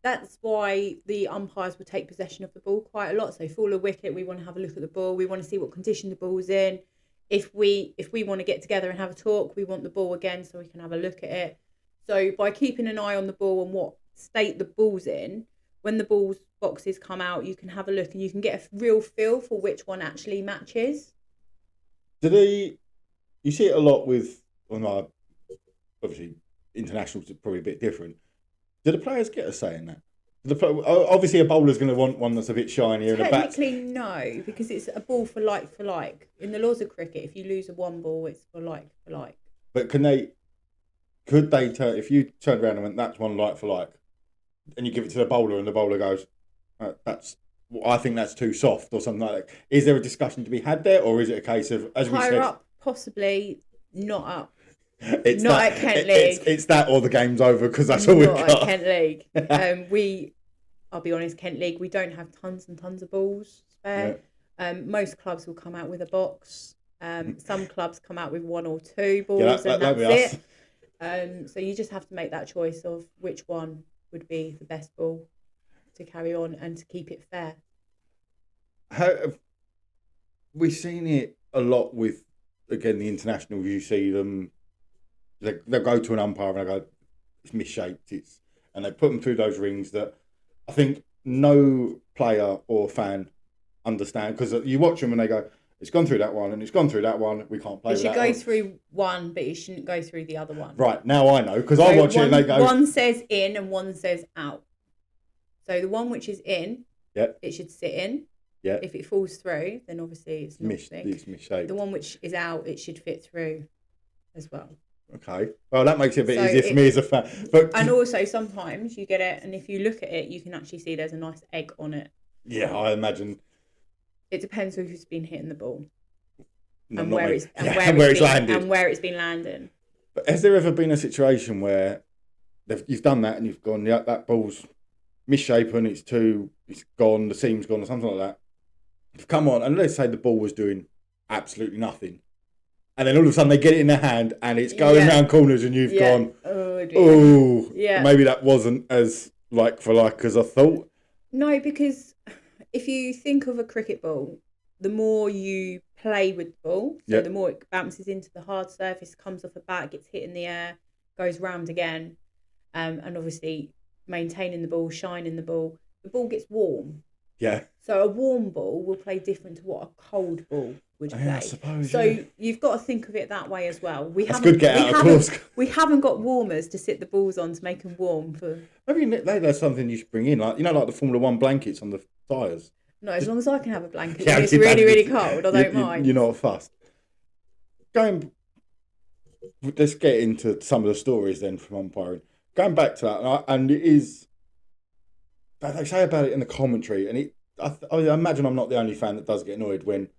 that's why the umpires will take possession of the ball quite a lot. So fall a wicket, we want to have a look at the ball. We want to see what condition the ball's in. If we want to get together and have a talk, we want the ball again so we can have a look at it. So by keeping an eye on the ball and what state the ball's in, when the boxes come out, you can have a look and you can get a real feel for which one actually matches. You see it a lot with, obviously internationals are probably a bit different. Do the players get a say in that? Obviously, a bowler's going to want one that's a bit shinier. Technically, no, because it's a ball for like. In the laws of cricket, if you lose a one ball, it's for like. But could they turn, if you turned around and went, that's one like for like, and you give it to the bowler and the bowler goes, I think that's too soft or something like that. Is there a discussion to be had there, or is it a case of, as we said... Higher up, possibly, not up. It's not at Kent League. It's that or the game's over because that's all we've got. Not at Kent League. I'll be honest, Kent League, we don't have tons and tons of balls spare. Yeah. Most clubs will come out with a box. Some clubs come out with 1 or 2 balls and that's it. So you just have to make that choice of which one would be the best ball to carry on and to keep it fair. We've seen it a lot with again, the internationals, you see them, they'll go to an umpire and they go, it's misshaped, and they put them through those rings that I think no player or fan understand, because you watch them and they go, it's gone through that one and it's gone through that one, we can't play It should that go one. through one, but it shouldn't go through the other one. Right, now I know, because I watch it and they go... One says in and one says out. So the one which is in, it should sit in. Yeah. If it falls through, then obviously it's not thick. It's mishaped. The one which is out, it should fit through as well. Okay. Well, that makes it a bit easier for me as a fan. And also, sometimes you get it, and if you look at it, you can actually see there's a nice egg on it. Yeah, I imagine. It depends who's been hitting the ball. No, and where it's landed. And where it's been landing. But has there ever been a situation where you've done that and you've gone, yeah, that ball's misshapen, it's gone, the seam's gone, or something like that? You've come on, and let's say the ball was doing absolutely nothing. And then all of a sudden they get it in their hand and it's going round corners and you've gone, maybe that wasn't as like for like as I thought. No, because if you think of a cricket ball, the more you play with the ball, so the more it bounces into the hard surface, comes off the bat, gets hit in the air, goes round again, and obviously maintaining the ball, shining the ball gets warm. Yeah. So a warm ball will play different to what a cold ball would play. I suppose, so you've got to think of it that way as well. That's good. Get out of course. We haven't got warmers to sit the balls on to make them warm for. Maybe that's something you should bring in, like like the Formula One blankets on the tyres. No, as long as I can have a blanket. If it's really, really cold, I don't mind. You're not fussed. Let's get into some of the stories then from umpiring. Going back to that, and it is. They say about it in the commentary, and I imagine I'm not the only fan that does get annoyed when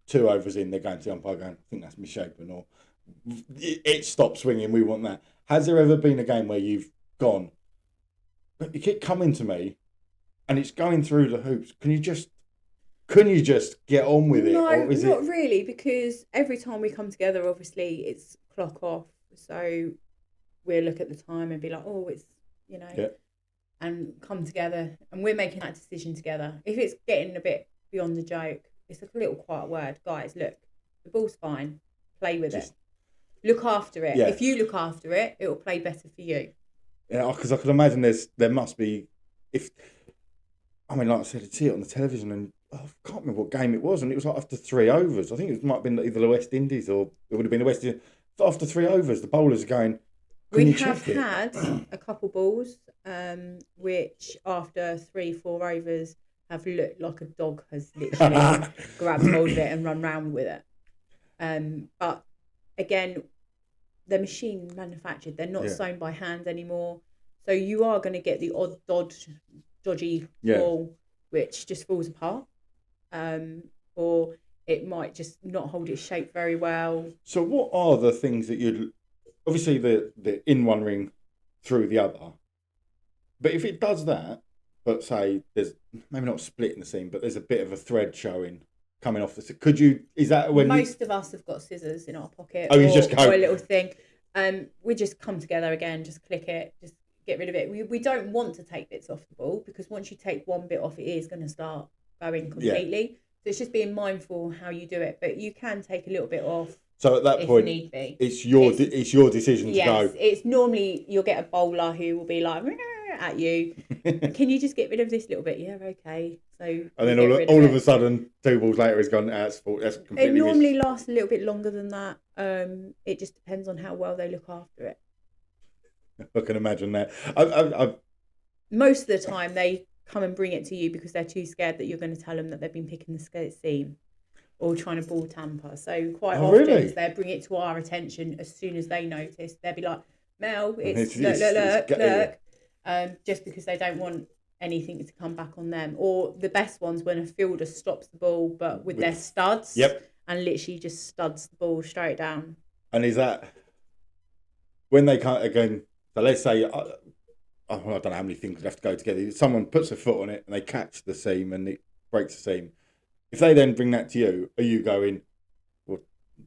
2 overs in, they're going to the umpire going, I think that's misshapen, or it stopped swinging, we want that. Has there ever been a game where you've gone, you keep coming to me, and it's going through the hoops, can you just get on with it? No, not really, because every time we come together, obviously, it's clock off, so we'll look at the time and be like, oh, it's, and come together, and we're making that decision together. If it's getting a bit beyond the joke, it's a little quiet word. Guys, look, the ball's fine. Play with it. Look after it. Yeah. If you look after it, it'll play better for you. Yeah, because I could imagine there must be, like I said, I'd see it on the television, and I can't remember what game it was, and it was like after 3 overs. I think it might have been either the West Indies or it would have been the West Indies. After 3 overs, the bowlers are going, we have had a couple balls which after 3-4 overs have looked like a dog has literally grabbed hold of it and run round with it. But again, they're machine manufactured. They're not sewn by hand anymore. So you are going to get the odd dodgy ball which just falls apart. Or it might just not hold its shape very well. So what are the things that you'd... Obviously, the in one ring through the other. But if it does that, but say there's maybe not splitting the seam, but there's a bit of a thread showing coming off the... Could you... Is that when... Most of us have got scissors in our pocket. Oh, you just go... Or a little thing. We just come together again, just click it, just get rid of it. We don't want to take bits off the ball, because once you take one bit off, it is going to start going completely. Yeah. So it's just being mindful how you do it. But you can take a little bit off. So at that point, need be. It's your decision to go. Yes, it's normally you'll get a bowler who will be like at you. Can you just get rid of this little bit? Yeah, okay. So and then all of a sudden, 2 balls later, it's gone. That's completely. It normally lasts a little bit longer than that. It just depends on how well they look after it. I can imagine that. Most of the time, they come and bring it to you because they're too scared that you're going to tell them that they've been picking the seam. Or trying to ball tamper. So quite often they bring it to our attention as soon as they notice. They'll be like, Mel, look. Just because they don't want anything to come back on them. Or the best ones when a fielder stops the ball, but with their studs. Yep. And literally just studs the ball straight down. And is that when they can't again? So let's say I don't know how many things have to go together. Someone puts a foot on it and they catch the seam and it breaks the seam. If they then bring that to you, are you going, well,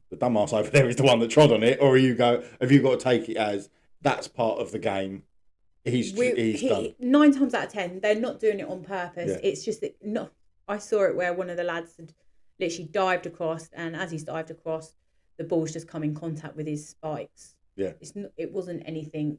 the dumbass over there is the one that trod on it, or have you got to take it as that's part of the game? He's done. 9 times out of 10, they're not doing it on purpose. Yeah. It's just that I saw it where one of the lads had literally dived across, and as he's dived across, the ball's just come in contact with his spikes. Yeah. It wasn't anything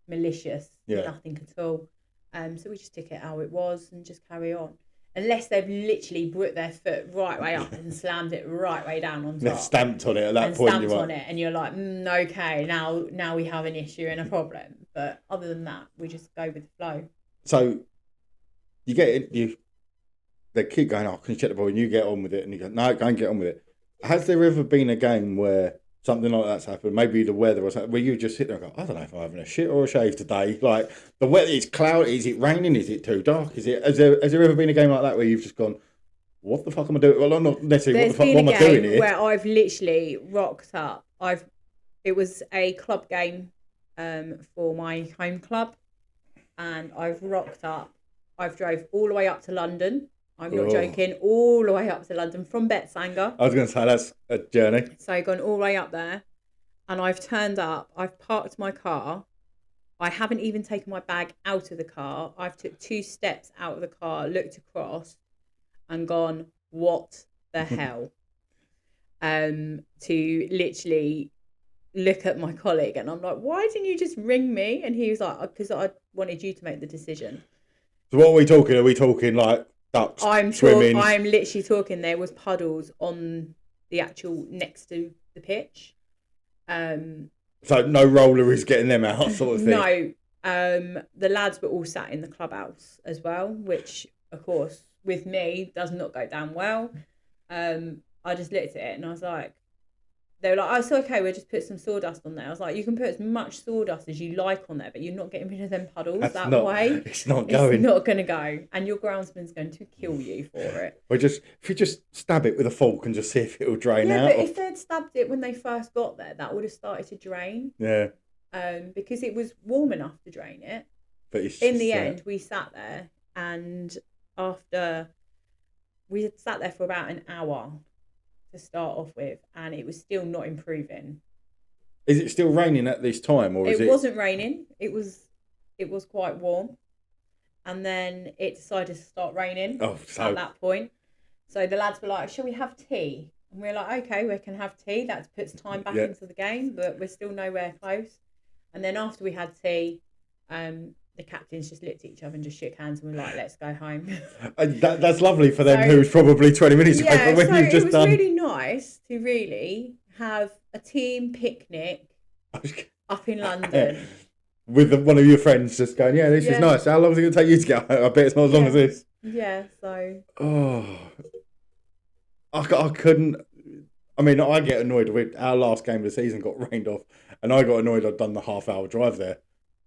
malicious, Yeah. nothing at all. So we just took it how it was and just carry on. Unless they've literally put their foot right way up and slammed it right way down on top. They've stamped on it at that and point. Stamped on it, and you're like, okay, now we have an issue and a problem. But other than that, we just go with the flow. So you get it, they keep going, oh, can you check the ball? And you get on with it, and you go, no, go and get on with it. Has there ever been a game where something like that's happened? Maybe the weather or something, where you just sit there and go, I don't know if I'm having a shit or a shave today. Like, the weather is cloudy, is it raining? Is it too dark? Has there ever been a game like that where you've just gone, what the fuck am I doing? Well, I'm not necessarily, what am I doing here? Where I've literally rocked up. It was a club game for my home club, and I've rocked up. I've drove all the way up to London. I'm not joking, all the way up to London from Betsanger. I was going to say, that's a journey. So I've gone all the way up there, and I've turned up. I've parked my car. I haven't even taken my bag out of the car. I've took 2 steps out of the car, looked across, and gone, what the hell? To literally look at my colleague, and I'm like, why didn't you just ring me? And he was like, because I wanted you to make the decision. So what are we talking? Are we talking like ducks, swimming? I'm literally talking. There was puddles on the actual next to the pitch. So no roller is getting them out, sort of thing. No, the lads were all sat in the clubhouse as well, which of course with me does not go down well. I just looked at it and I was like, they were like, oh, it's okay, we'll just put some sawdust on there. I was like, you can put as much sawdust as you like on there, but you're not getting rid of them puddles way. It's not going. It's not going to go. And your groundsman's going to kill you for it. Or if you just stab it with a fork and just see if it'll drain out. Yeah, but if they'd stabbed it when they first got there, that would have started to drain. Yeah. Because it was warm enough to drain it. But in the end, we sat there, and after we had sat there for about an hour to start off with, and it was still not improving. Is it still raining at this time, or is it? It wasn't raining. It was quite warm, and then it decided to start raining at that point. So the lads were like, "Shall we have tea?" And we were like, "Okay, we can have tea." That puts time back into the game, but we're still nowhere close. And then after we had tea, the captains just looked at each other and just shook hands and were like, let's go home. That's lovely for them, who's probably 20 minutes away from when you've just done. It was really nice to really have a team picnic up in London. With one of your friends just going, yeah, this is nice. How long is it going to take you to get home? I bet it's not as long as this. Yeah, so. Oh. I couldn't. I mean, I get annoyed with our last game of the season got rained off, and I got annoyed I'd done the half-hour drive there.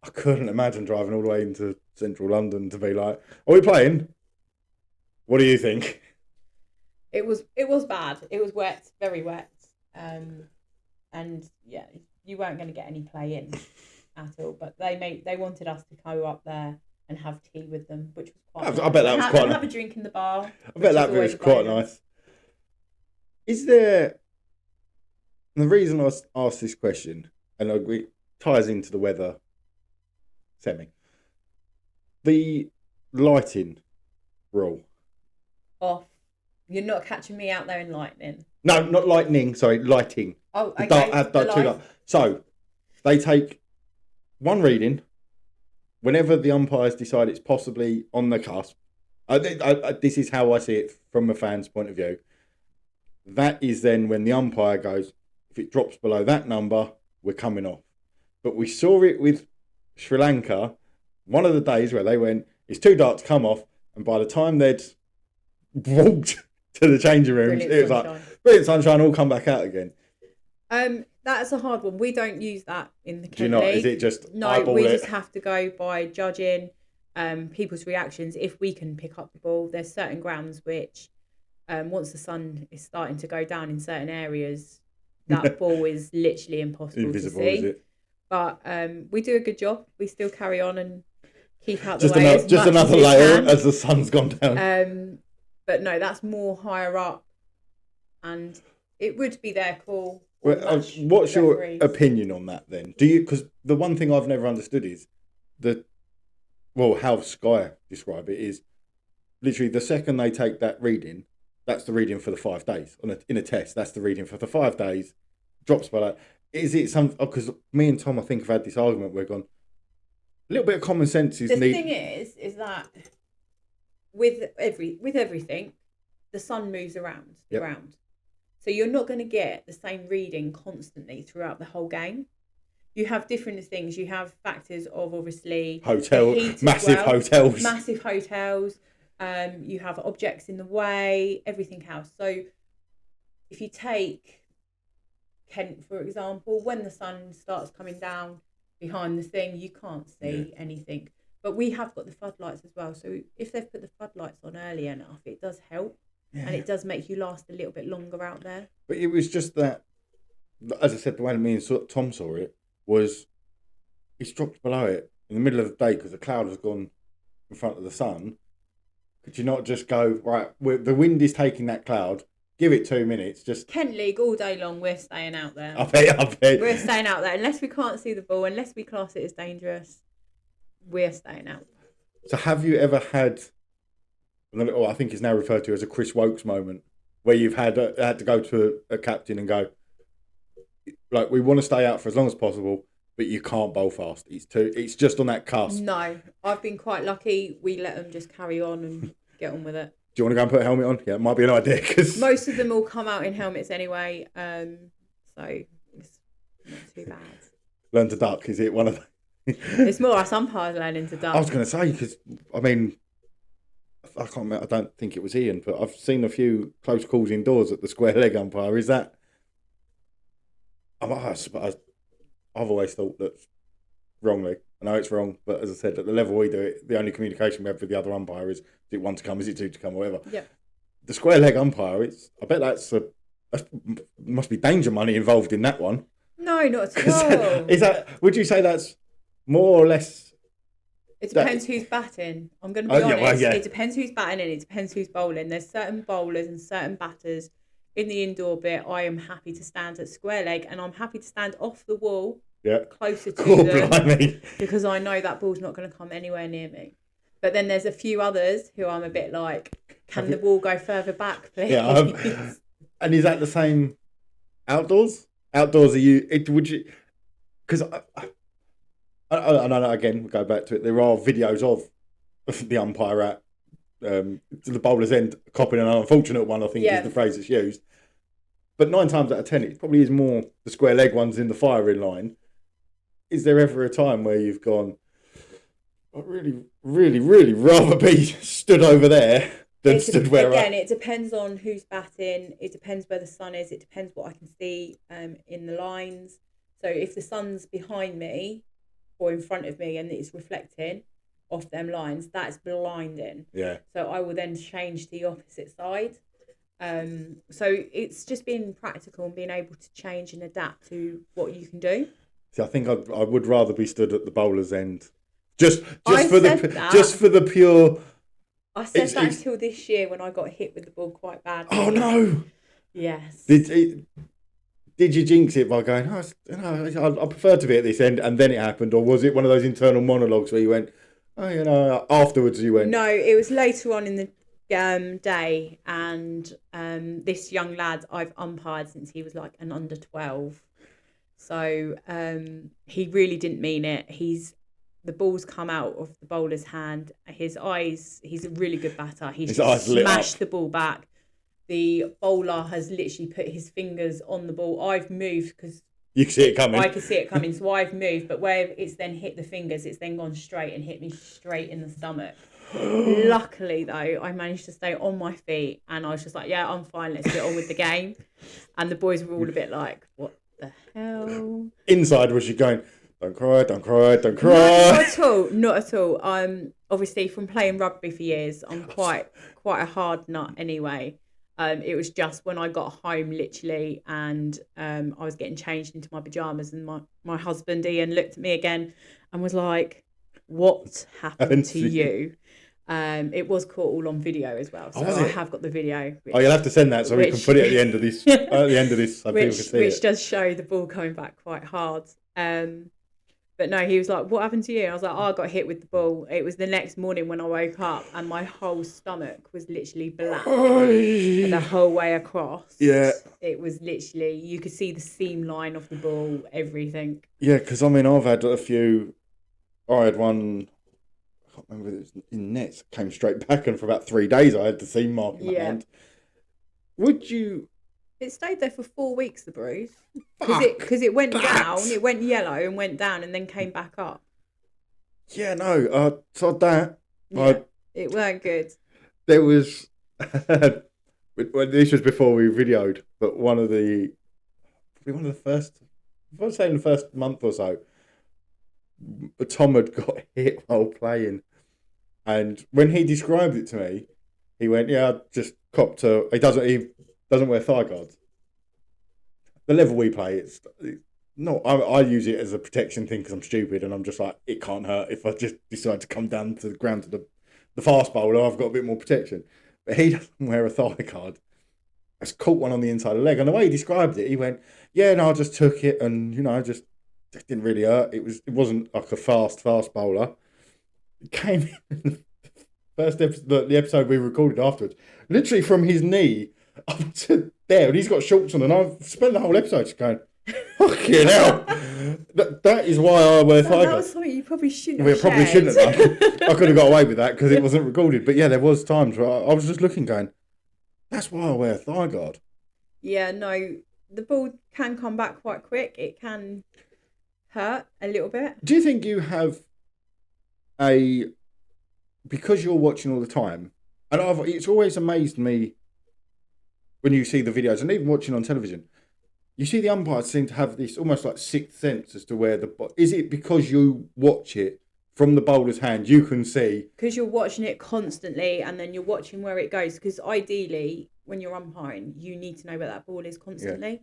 I couldn't imagine driving all the way into central London to be like, are we playing? What do you think? It was bad. It was wet, very wet. And yeah, you weren't going to get any play in at all. But they wanted us to go up there and have tea with them, which was quite nice. I bet that was quite nice. Have a drink in the bar. I bet that was quite nice. Is there... And the reason I asked this question, and it ties into the weather semi. The lighting rule. Off. You're not catching me out there in lightning. No, not lightning. Sorry, lighting. Oh, okay. So they take one reading whenever the umpires decide it's possibly on the cusp. This is how I see it from a fan's point of view. That is then when the umpire goes, if it drops below that number, we're coming off. But we saw it with Sri Lanka, one of the days where they went, it's too dark to come off, and by the time they'd walked to the changing rooms, it was like, brilliant sunshine, all come back out again. That's a hard one. We don't use that in the Kent Do you not? League. Is it just No, we just have to go by judging people's reactions. If we can pick up the ball, there's certain grounds which, once the sun is starting to go down in certain areas, that ball is literally impossible invisible, to see. Is it? But we do a good job. We still carry on and keep out just the way just another layer as the sun's gone down. But no, that's more higher up, and it would be their call. What's your opinion on that then? Do you? Because the one thing I've never understood is how Sky describe it is literally the second they take that reading, that's the reading for the 5 days in a test. That's the reading for the 5 days. drops below. Is it some? Because me and Tom, I think, have had this argument. We're gone. A little bit of common sense is the needed. thing is that with everything, the sun moves around the ground, so you're not going to get the same reading constantly throughout the whole game. You have different things. You have factors of obviously massive hotels. You have objects in the way, everything else. So if you take Kent, for example, when the sun starts coming down behind the thing, you can't see anything. But we have got the floodlights as well. So if they've put the floodlights on early enough, it does help. Yeah. And it does make you last a little bit longer out there. But it was just that, as I said, the way me and Tom saw it was it's dropped below it in the middle of the day because the cloud has gone in front of the sun. Could you not just go, right, the wind is taking that cloud, give it 2 minutes, just... Kent League all day long, we're staying out there. I bet. We're staying out there. Unless we can't see the ball, unless we class it as dangerous, we're staying out. So have you ever had, I think it's now referred to as a Chris Wokes moment, where you've had to go to a captain and go, like, we want to stay out for as long as possible, but you can't bowl fast. It's just on that cusp. No, I've been quite lucky. We let them just carry on and get on with it. Do you want to go and put a helmet on? Yeah, it might be an idea. Cause... most of them all come out in helmets anyway, so it's not too bad. Learn to duck, is it one of the... It's more us umpires learning to duck. I was going to say, because, I mean, I can't remember, I don't think it was Ian, but I've seen a few close calls indoors at the square leg umpire. Is that... I've always thought that wrongly. I know it's wrong, but as I said, at the level we do it, the only communication we have with the other umpire is it one to come, is it two to come, or whatever. Yeah. The square leg umpire, I bet that must be danger money involved in that one. No, not at all. Would you say that's more or less? It depends who's batting. I'm going to be honest. It depends who's batting and it depends who's bowling. There's certain bowlers and certain batters in the indoor bit. I am happy to stand at square leg and I'm happy to stand off the wall, closer to them, blimey. Because I know that ball's not going to come anywhere near me. But then there's a few oothers who I'm a bit like, can the ball go further back, please? Yeah. And is that the same outdoors? Outdoors, would you? Because I know, again, we go back to it. There are videos of the umpire at the bowler's end copping an unfortunate one, I think is the phrase that's used. But 9 times out of 10, it probably is more the square leg ones in the firing line. Is there ever a time where you've gone, I'd really, really, really rather be stood over there than stood where again, it depends on who's batting. It depends where the sun is. It depends what I can see in the lines. So if the sun's behind me or in front of me and it's reflecting off them lines, that's blinding. Yeah. So I will then change to the opposite side. So it's just being practical and being able to change and adapt to what you can do. See, I think I would rather be stood at the bowler's end, just for the pure. I said that until this year when I got hit with the ball quite badly. Oh no! Yes. Did you jinx it by going, I prefer to be at this end, and then it happened, or was it one of those internal monologues where you went, afterwards you went? No, it was later on in the day, and this young lad I've umpired since he was like an under 12, so he really didn't mean it. The ball's come out of the bowler's hand. His eyes, he's a really good batter. He's just smashed the ball back. The bowler has literally put his fingers on the ball. I've moved because you can see it coming. I could see it coming, so I've moved. But where it's then hit the fingers, it's then gone straight and hit me straight in the stomach. Luckily, though, I managed to stay on my feet, and I was just like, "Yeah, I'm fine. Let's get on with the game." And the boys were all a bit like, "What the hell?" Inside was you going, "Don't cry, don't cry, don't cry." Not at all. Obviously from playing rugby for years, I'm quite a hard nut anyway. It was just when I got home, literally, and I was getting changed into my pajamas, and my husband Ian looked at me again and was like, "What happened to you?" It was caught all on video as well, so I have got the video. You'll have to send that so we can put it at the end of this. So people can see which does show the ball coming back quite hard. But no, he was like, "What happened to you?" And I was like, "Oh, I got hit with the ball." It was the next morning when I woke up, and my whole stomach was literally black the whole way across. Yeah. It was literally, you could see the seam line of the ball, everything. Yeah, because I mean, I've had a few. I had one. I can't remember if it was in nets. Came straight back, and for about 3 days, I had the seam mark in my hand. Would you? It stayed there for 4 weeks, the bruise, Fuck because it went that. down, it went yellow and went down, and then came back up. Yeah, no. So that. Yeah, it weren't good. There was. Well, this was before we videoed, but one of the first. If I was saying the first month or so, Tom had got hit while playing, and when he described it to me, he went, "Yeah, I just copped a." He doesn't wear thigh guards. The level we play, it's no. I use it as a protection thing because I'm stupid, and I'm just like, it can't hurt if I just decide to come down to the ground to the fast bowler. I've got a bit more protection, but he doesn't wear a thigh guard. I just caught one on the inside of the leg, and the way he described it, he went, "Yeah, no, I just took it, and just didn't really hurt. It wasn't like a fast bowler. It came in the first episode, the episode we recorded afterwards, literally from his knee up to there, and he's got shorts on, and I've spent the whole episode just going, fucking hell." That is why I wear thigh guards. That was something you probably shouldn't have Probably shared. shouldn't have done. I could have got away with that because it wasn't recorded. But yeah, there was times where I was just looking going, that's why I wear a thigh guard. Yeah, no, the ball can come back quite quick. It can hurt a little bit. Do you think you have because you're watching all the time, and it's always amazed me when you see the videos, and even watching on television, you see the umpires seem to have this almost like sixth sense as to where is it because you watch it from the bowler's hand, you can see? Because you're watching it constantly, and then you're watching where it goes. Because ideally, when you're umpiring, you need to know where that ball is constantly. Yeah.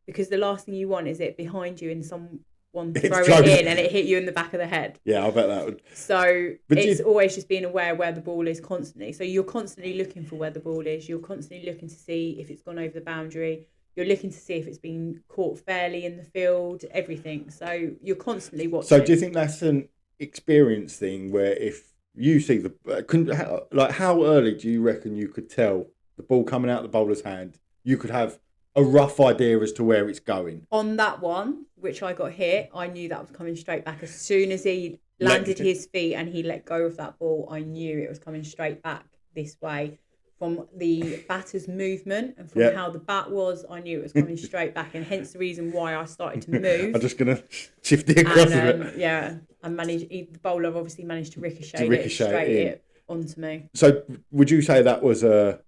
Because the last thing you want is it behind you and someone throw it in and it hit you in the back of the head. Yeah, I bet that would. So it's always just being aware where the ball is constantly. So you're constantly looking for where the ball is. You're constantly looking to see if it's gone over the boundary. You're looking to see if it's been caught fairly in the field, everything. So you're constantly watching. So do you think that's an experience thing where if you see how early do you reckon you could tell the ball coming out of the bowler's hand? You could have a rough idea as to where it's going. On that one, which I got hit, I knew that was coming straight back. As soon as he landed his feet and he let go of that ball, I knew it was coming straight back this way. From the batter's movement and from how the bat was, I knew it was coming straight back, and hence the reason why I started to move. I'm just going to shift it across a bit. Yeah, and the bowler obviously managed to ricochet it straight onto me. So would you say that was an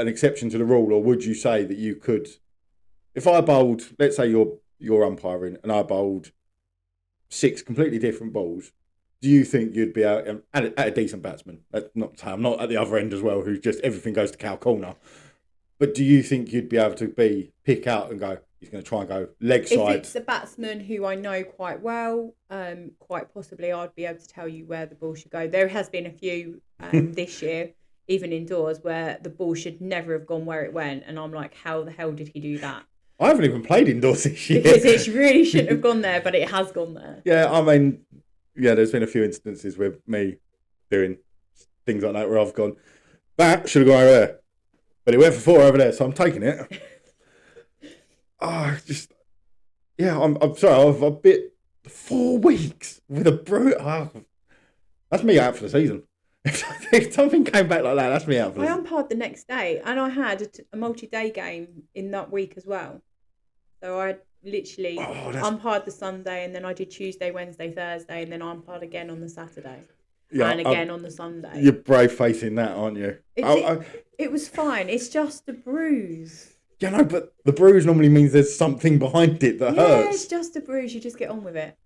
exception to the rule, or would you say that you could, if I bowled, let's say you're umpiring, and I bowled 6 completely different balls, do you think you'd be at a decent batsman? I'm not at the other end as well, who just everything goes to cow corner. But do you think you'd be able to pick out and go, he's going to try and go leg side? If it's a batsman who I know quite well, quite possibly I'd be able to tell you where the ball should go. There has been a few this year, even indoors, where the ball should never have gone where it went. And I'm like, how the hell did he do that? I haven't even played indoors this year. Because it really shouldn't have gone there, but it has gone there. Yeah, I mean... Yeah, there's been a few instances with me doing things like that where I've gone, that should have gone over there. But it went for 4 over there, so I'm taking it. I'm sorry, I've bit 4 weeks with a brute. That's me out for the season. If something came back like that, that's me out for the season. I umpired the next day, and I had a multi-day game in that week as well. So I literally umpired the Sunday, and then I did Tuesday, Wednesday, Thursday, and then I umpired again on the Saturday. Yeah, and again on the Sunday. You're brave facing that, aren't you? It was fine. It's just a bruise. Yeah, no, but the bruise normally means there's something behind it that hurts. Yeah, it's just a bruise. You just get on with it.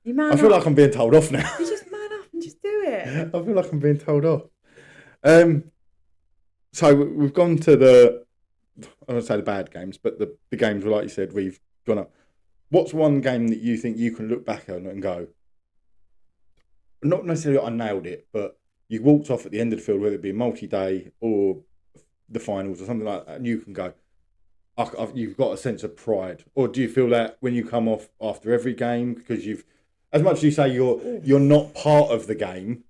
You man I feel like I'm being told off now. You just man up and just do it. I feel like I'm being told off. So we've gone to I don't want to say the bad games, but the games where, like you said, we've gone up. What's one game that you think you can look back on and go, not necessarily I nailed it, but you walked off at the end of the field, whether it be a multi-day or the finals or something like that, and you can go, you've got a sense of pride, or do you feel that when you come off after every game because you've, as much as you say you're not part of the game,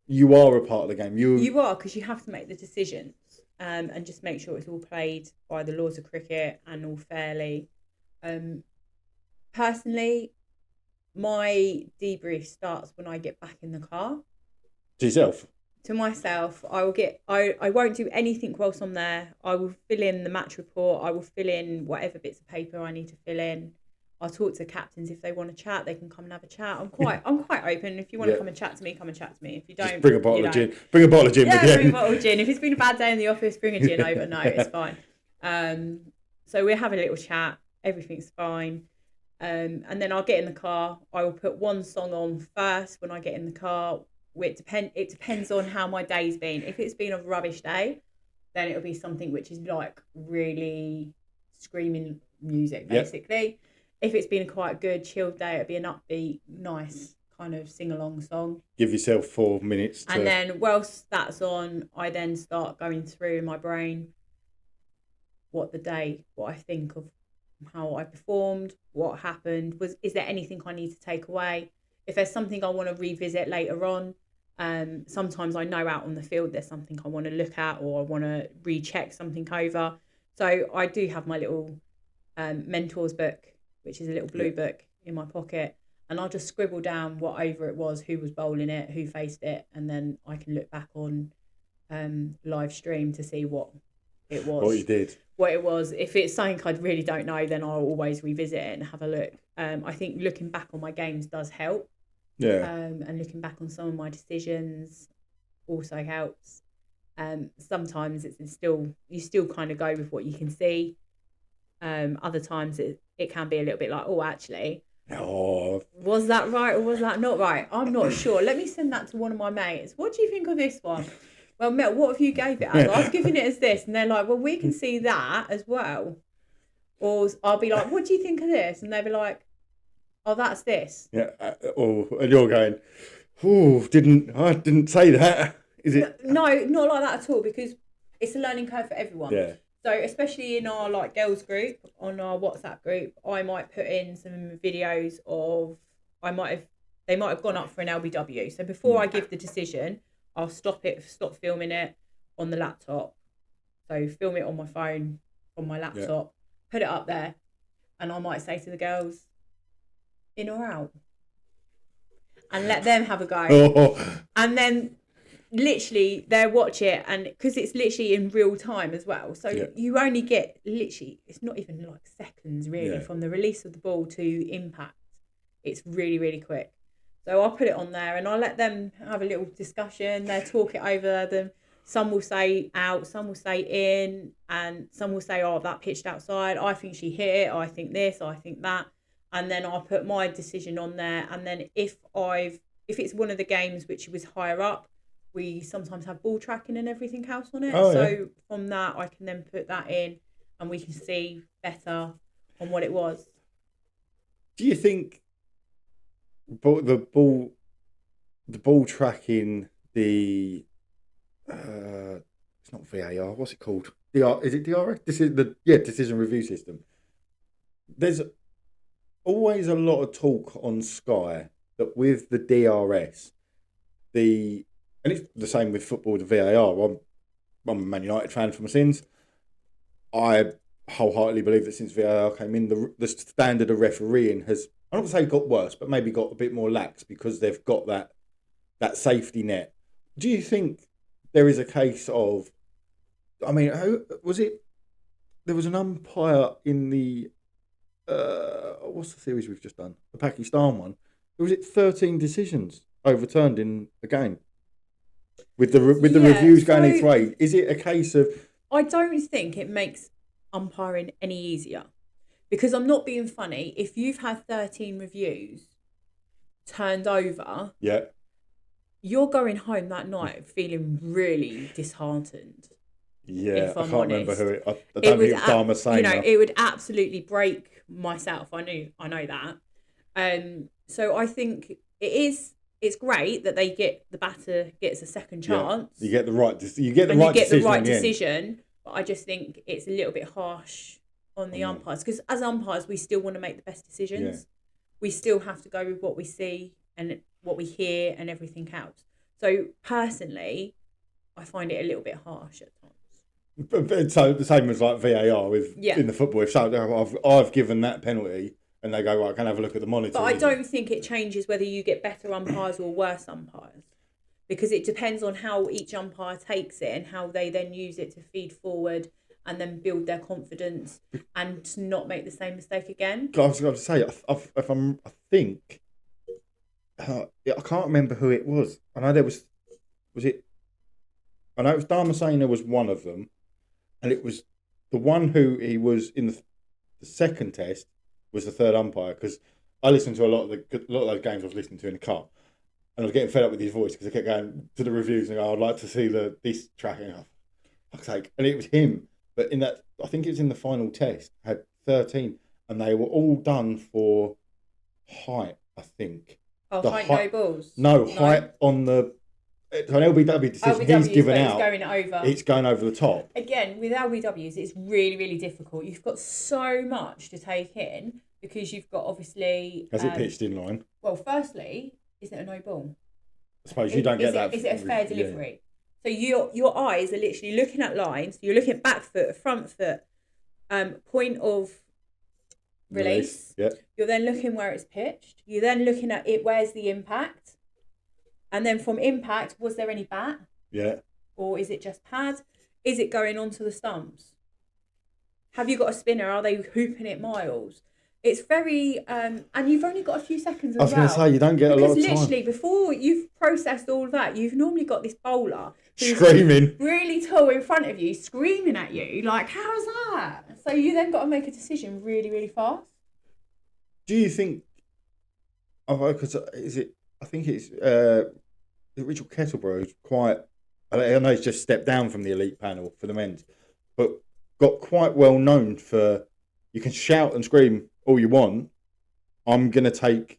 you are a part of the game. You are, because you have to make the decisions, and just make sure it's all played by the laws of cricket and all fairly. Personally, my debrief starts when I get back in the car. To yourself? To myself. I won't do anything whilst I'm there. I will fill in the match report. I will fill in whatever bits of paper I need to fill in. I'll talk to captains if they want to chat. They can come and have a chat. I'm quite open. If you want to come and chat to me, come and chat to me. If you don't, just bring a bottle of gin. Bring a bottle of gin. Yeah, bring a bottle of gin. If it's been a bad day in the office, bring a gin over. No, it's fine. So we'll have a little chat. Everything's fine. And then I'll get in the car. I will put one song on first when I get in the car. It depends on how my day's been. If it's been a rubbish day, then it'll be something which is like really screaming music, basically. Yep. If it's been a quite good, chilled day, it'll be an upbeat, nice kind of sing-along song. Give yourself 4 minutes. And then whilst that's on, I then start going through in my brain what I think of how I performed, what happened, is there anything I need to take away? If there's something I want to revisit later on, sometimes I know out on the field there's something I want to look at or I want to recheck something over. So I do have my little mentors book, which is a little blue book in my pocket, and I'll just scribble down what over it was, who was bowling it, who faced it, and then I can look back on live stream to see what it was. What you did. What it was. If it's something I really don't know, then I'll always revisit it and have a look. I think looking back on my games does help. Yeah. And looking back on some of my decisions also helps. Sometimes you still kind of go with what you can see. Other times it can be a little bit like, oh, actually, was that right or was that not right? I'm not sure. Let me send that to one of my mates. What do you think of this one? Well, Mel, what have you gave it as? I've given it as this. And they're like, well, we can see that as well. Or I'll be like, what do you think of this? And they'll be like, oh, that's this. Yeah. And you're going, oh, I didn't say that. Is it? No, not like that at all, because it's a learning curve for everyone. Yeah. So especially in our girls group, on our WhatsApp group, I might put in some videos of they might have gone up for an LBW. So before I give the decision, I'll stop filming it on the laptop. So film it on my phone, on my laptop, put it up there, and I might say to the girls, in or out, and let them have a go. And then literally they'll watch it, and because it's literally in real time as well, so you only get it's not even like seconds really from the release of the ball to impact. It's really, really quick. So I'll put it on there and I'll let them have a little discussion. They'll talk it over them. Some will say out, some will say in, and some will say, oh, that pitched outside, I think she hit it, I think this, I think that. And then I'll put my decision on there. And then if it's one of the games which was higher up, we sometimes have ball tracking and everything else on it. So from that, I can then put that in and we can see better on what it was. Do you think the ball tracking, it's not VAR, what's it called? Is it DRS? This is decision review system. There's always a lot of talk on Sky that with the DRS, and it's the same with football, the VAR. I'm a Man United fan for my sins. I wholeheartedly believe that since VAR came in, the standard of refereeing has, I'm not going to say got worse, but maybe got a bit more lax because they've got that safety net. Do you think there is a case of, I mean, who was it? There was an umpire in the, what's the series we've just done? The Pakistan one. Was it 13 decisions overturned in a game? With the reviews going each way. Is it a case of... I don't think it makes umpiring any easier. Because I'm not being funny. If you've had 13 reviews turned over, you're going home that night feeling really disheartened. Yeah, if I'm I can't honest. remember who it. I don't think it was Dharma Sainer. It would absolutely break myself. I know that. So I think it's great that the batter gets a second chance. You get the right decision. But I just think it's a little bit harsh on the umpires, because as umpires we still want to make the best decisions. Yeah. We still have to go with what we see and what we hear and everything else. So personally, I find it a little bit harsh at times. So the same as like VAR with in the football. If I've given that penalty and they go, right, can I have a look at the monitor? But I don't think it changes whether you get better umpires or worse umpires, because it depends on how each umpire takes it and how they then use it to feed forward and then build their confidence and not make the same mistake again. I was going to say, I think I can't remember who it was. I know there was it? I know it was Damasceno was one of them, and it was the one who he was in the second test was the third umpire, because I listened to a lot of those games I was listening to in the car, and I was getting fed up with his voice because I kept going to the reviews and I'd like to see this tracking. Fuck's sake. And it was him, but in that, I think it was in the final test, had 13, and they were all done for height, I think. Oh, height no balls? No, height on the... So an LBW decision he's given out, it's going over the top. Again, with LBWs, it's really, really difficult. You've got so much to take in because you've got obviously... Has it pitched in line? Well, firstly, is it a no ball? I suppose you don't get that. Is it a fair delivery? So your eyes are literally looking at lines. You're looking at back foot, front foot, point of release. Yeah. You're then looking where it's pitched. You're then looking at it. Where's the impact? And then from impact, was there any bat? Yeah. Or is it just pad? Is it going onto the stumps? Have you got a spinner? Are they hooping it miles? It's very, and you've only got a few seconds as well. I was going to say, you don't get a lot of time. Because literally, before you've processed all of that, you've normally got this bowler who's screaming really tall in front of you, screaming at you, like, how's that? So you then got to make a decision really, really fast. Do you think, because I think it's, Richard Kettleborough is quite, I know he's just stepped down from the elite panel for the men's, but got quite well known for, you can shout and scream all you want. I'm going to take,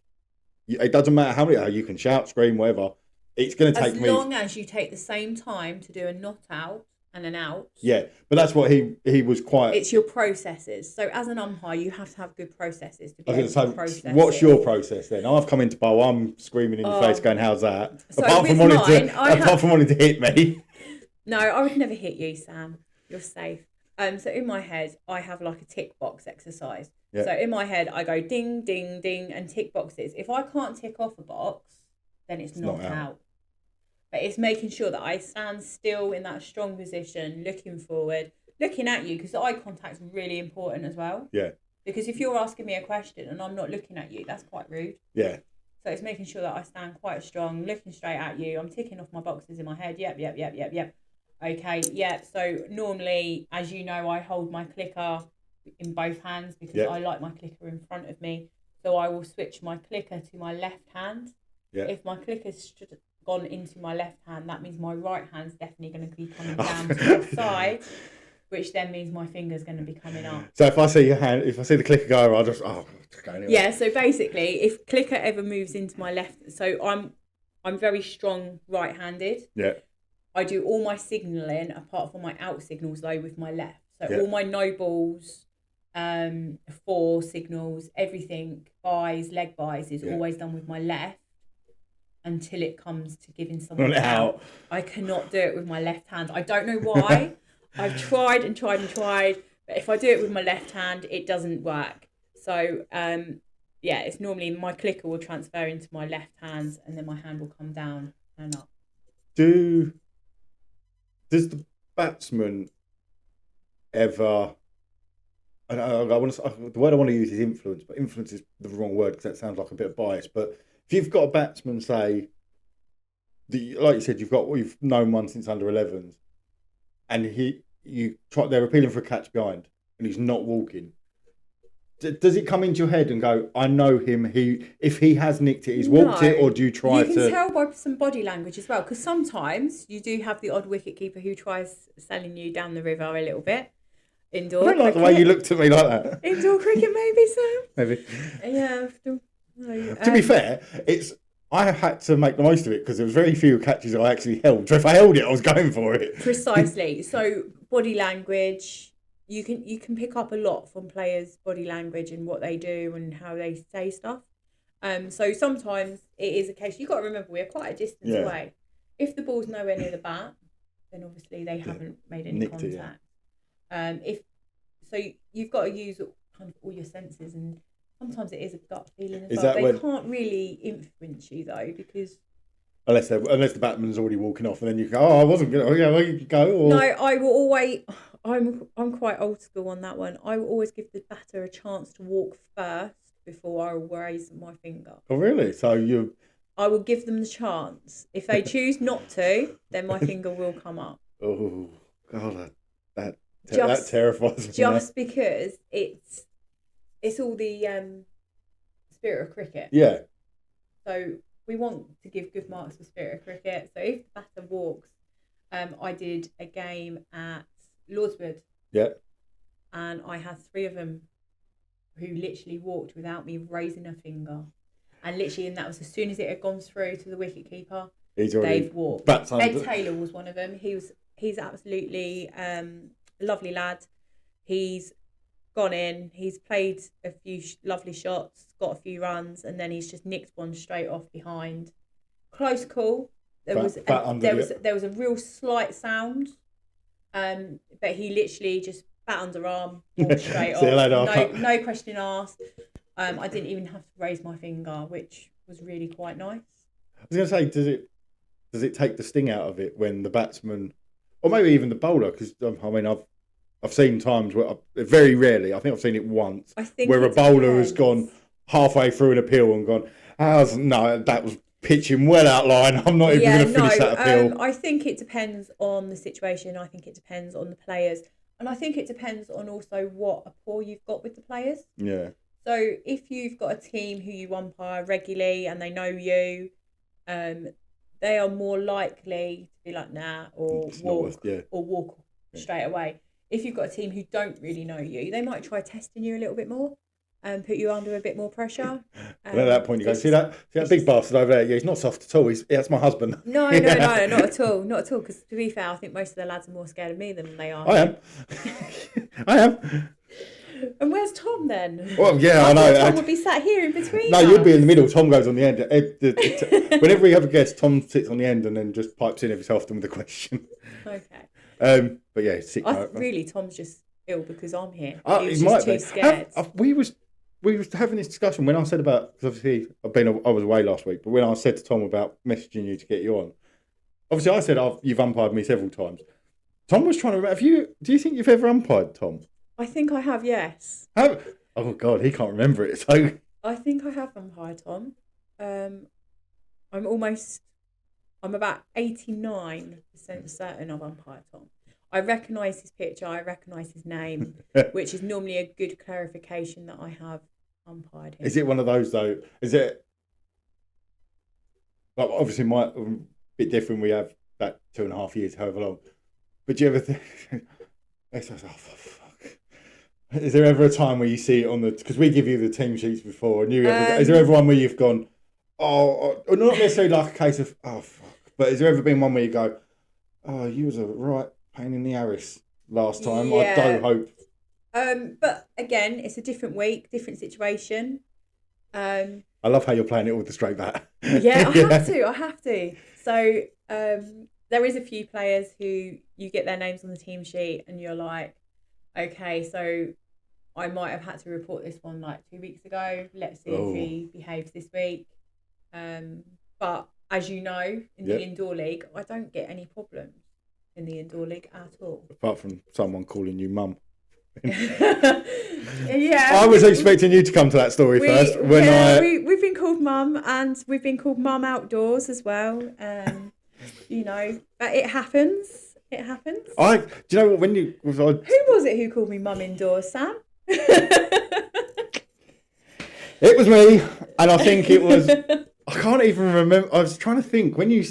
it doesn't matter how you can shout, scream, whatever. It's going to take me. As long as you take the same time to do a not out and an out. Yeah, but that's what he was quite. It's your processes. So as an umpire, you have to have good processes to be able to process. What's your process then? I've come into bowl, I'm screaming in your face going, how's that? So apart from wanting to hit me. No, I would never hit you, Sam. You're safe. So in my head, I have like a tick box exercise. Yeah. So in my head, I go ding, ding, ding, and tick boxes. If I can't tick off a box, then it's not out. But it's making sure that I stand still in that strong position, looking forward, looking at you, because eye contact's really important as well. Yeah. Because if you're asking me a question and I'm not looking at you, that's quite rude. Yeah. So it's making sure that I stand quite strong, looking straight at you. I'm ticking off my boxes in my head. Yep. Okay, yeah. So normally, as you know, I hold my clicker in both hands because I like my clicker in front of me. So I will switch my clicker to my left hand. Yeah. If my clicker's gone into my left hand, that means my right hand's definitely going to be coming down to the side, which then means my finger's going to be coming up. So if I see your hand, if I see the clicker go, I'll just go anyway. Yeah. So basically, if clicker ever moves into my left, so I'm very strong right-handed. Yeah. I do all my signalling apart from my out signals though with my left. So all my no balls, four signals, everything, buys, leg buys is always done with my left until it comes to giving someone out. I cannot do it with my left hand. I don't know why. I've tried, but if I do it with my left hand, it doesn't work. So it's normally my clicker will transfer into my left hand and then my hand will come down and up. Does the batsman ever? The word I want to use is influence, but influence is the wrong word because that sounds like a bit of bias. But if you've got a batsman, say, like you said, you've known one since under 11s, and they're appealing for a catch behind, and he's not walking. Does it come into your head and go, I know him, if he has nicked it, he's walked it, or do you try to... You can tell by some body language as well, because sometimes you do have the odd wicketkeeper who tries selling you down the river a little bit. Indoor I don't like the way you looked at me like that. Indoor cricket maybe, Sam? Maybe. Yeah. To be fair, I had to make the most of it because there was very few catches I actually held. So if I held it, I was going for it. Precisely. So body language... you can pick up a lot from players' body language and what they do and how they say stuff. So sometimes it is a case you've got to remember we're quite a distance away. If the ball's nowhere near the bat, then obviously they haven't made any contact. If so, you've got to use kind of all your senses, and sometimes it is a gut feeling as well. They can't really influence you though, because unless the batsman's already walking off, and then you go, "Oh, I wasn't going to." Yeah, well, you go. Or... No, I will always. I'm quite old school on that one. I will always give the batter a chance to walk first before I will raise my finger. Oh, really? So you? I will give them the chance. If they choose not to, then my finger will come up. Oh God, that terrifies me. Just because it's all the spirit of cricket. Yeah. So we want to give good marks for spirit of cricket. So if the batter walks, I did a game at Lordswood. Yeah. And I had 3 of them who literally walked without me raising a finger. And literally, and that was as soon as it had gone through to the wicket keeper, they've walked. Ed Taylor was one of them. He's absolutely a lovely lad. He's gone in, he's played a few lovely shots, got a few runs, and then he's just nicked one straight off behind. Close call. There was a real slight sound, but he literally just bat underarm, walked straight off. No question asked. I didn't even have to raise my finger, which was really quite nice. I was going to say, does it take the sting out of it when the batsman, or maybe even the bowler? Because I mean, I've seen times where, very rarely, I think I've seen it once, where a bowler has gone halfway through an appeal and gone, that was pitching well out line. I'm not even going to finish that appeal. I think it depends on the situation. I think it depends on the players. And I think it depends on also what rapport you've got with the players. Yeah. So if you've got a team who you umpire regularly and they know you, they are more likely to be like, nah, or walk straight away. If you've got a team who don't really know you, they might try testing you a little bit more and put you under a bit more pressure. And at that point you go, see that big bastard over there? Yeah, he's not soft at all. That's my husband. No, not at all. Not at all. Because to be fair, I think most of the lads are more scared of me than they are. I am. And where's Tom then? Well, yeah, I know. Tom would be sat here in between. No, you'd be in the middle. Tom goes on the end. Whenever we have a guest, Tom sits on the end and then just pipes in every so often with a question. Okay. But yeah, sick note. Really, Tom's just ill because I'm here. He was just too scared. We was having this discussion when I said about, because obviously I was away last week, but when I said to Tom about messaging you to get you on, obviously I said you've umpired me several times. Tom was trying to remember. Do you think you've ever umpired, Tom? I think I have, yes. Oh God, he can't remember it. So I think I have umpired Tom. I'm about 89% certain I've umpired Tom. I recognise his picture, I recognise his name, which is normally a good clarification that I have umpired him. Is it one of those though? Is it like obviously my bit different? We have that 2.5 years, however long. But do you ever think? Is there ever a time where you see it on the? Because we give you the team sheets before, and is there ever one where you've gone, or not necessarily like a case of fuck, but has there ever been one where you go, you was a right pain in the arse last time? Yeah. I do hope. But again, it's a different week, different situation. I love how you're playing it with the straight bat. Yeah, I have to. So there is a few players who you get their names on the team sheet, and you're like, okay, so I might have had to report this one like 2 weeks ago. Let's see if he behaves this week. But as you know, in the indoor league, I don't get any problems in the indoor league at all. Apart from someone calling you mum. Yeah. I was expecting you to come to that story first. We've been called mum, and we've been called mum outdoors as well. But it happens. It happens. Do you know what? Who was it who called me mum indoors, Sam? It was me, and I think it was. I can't even remember. I was trying to think when I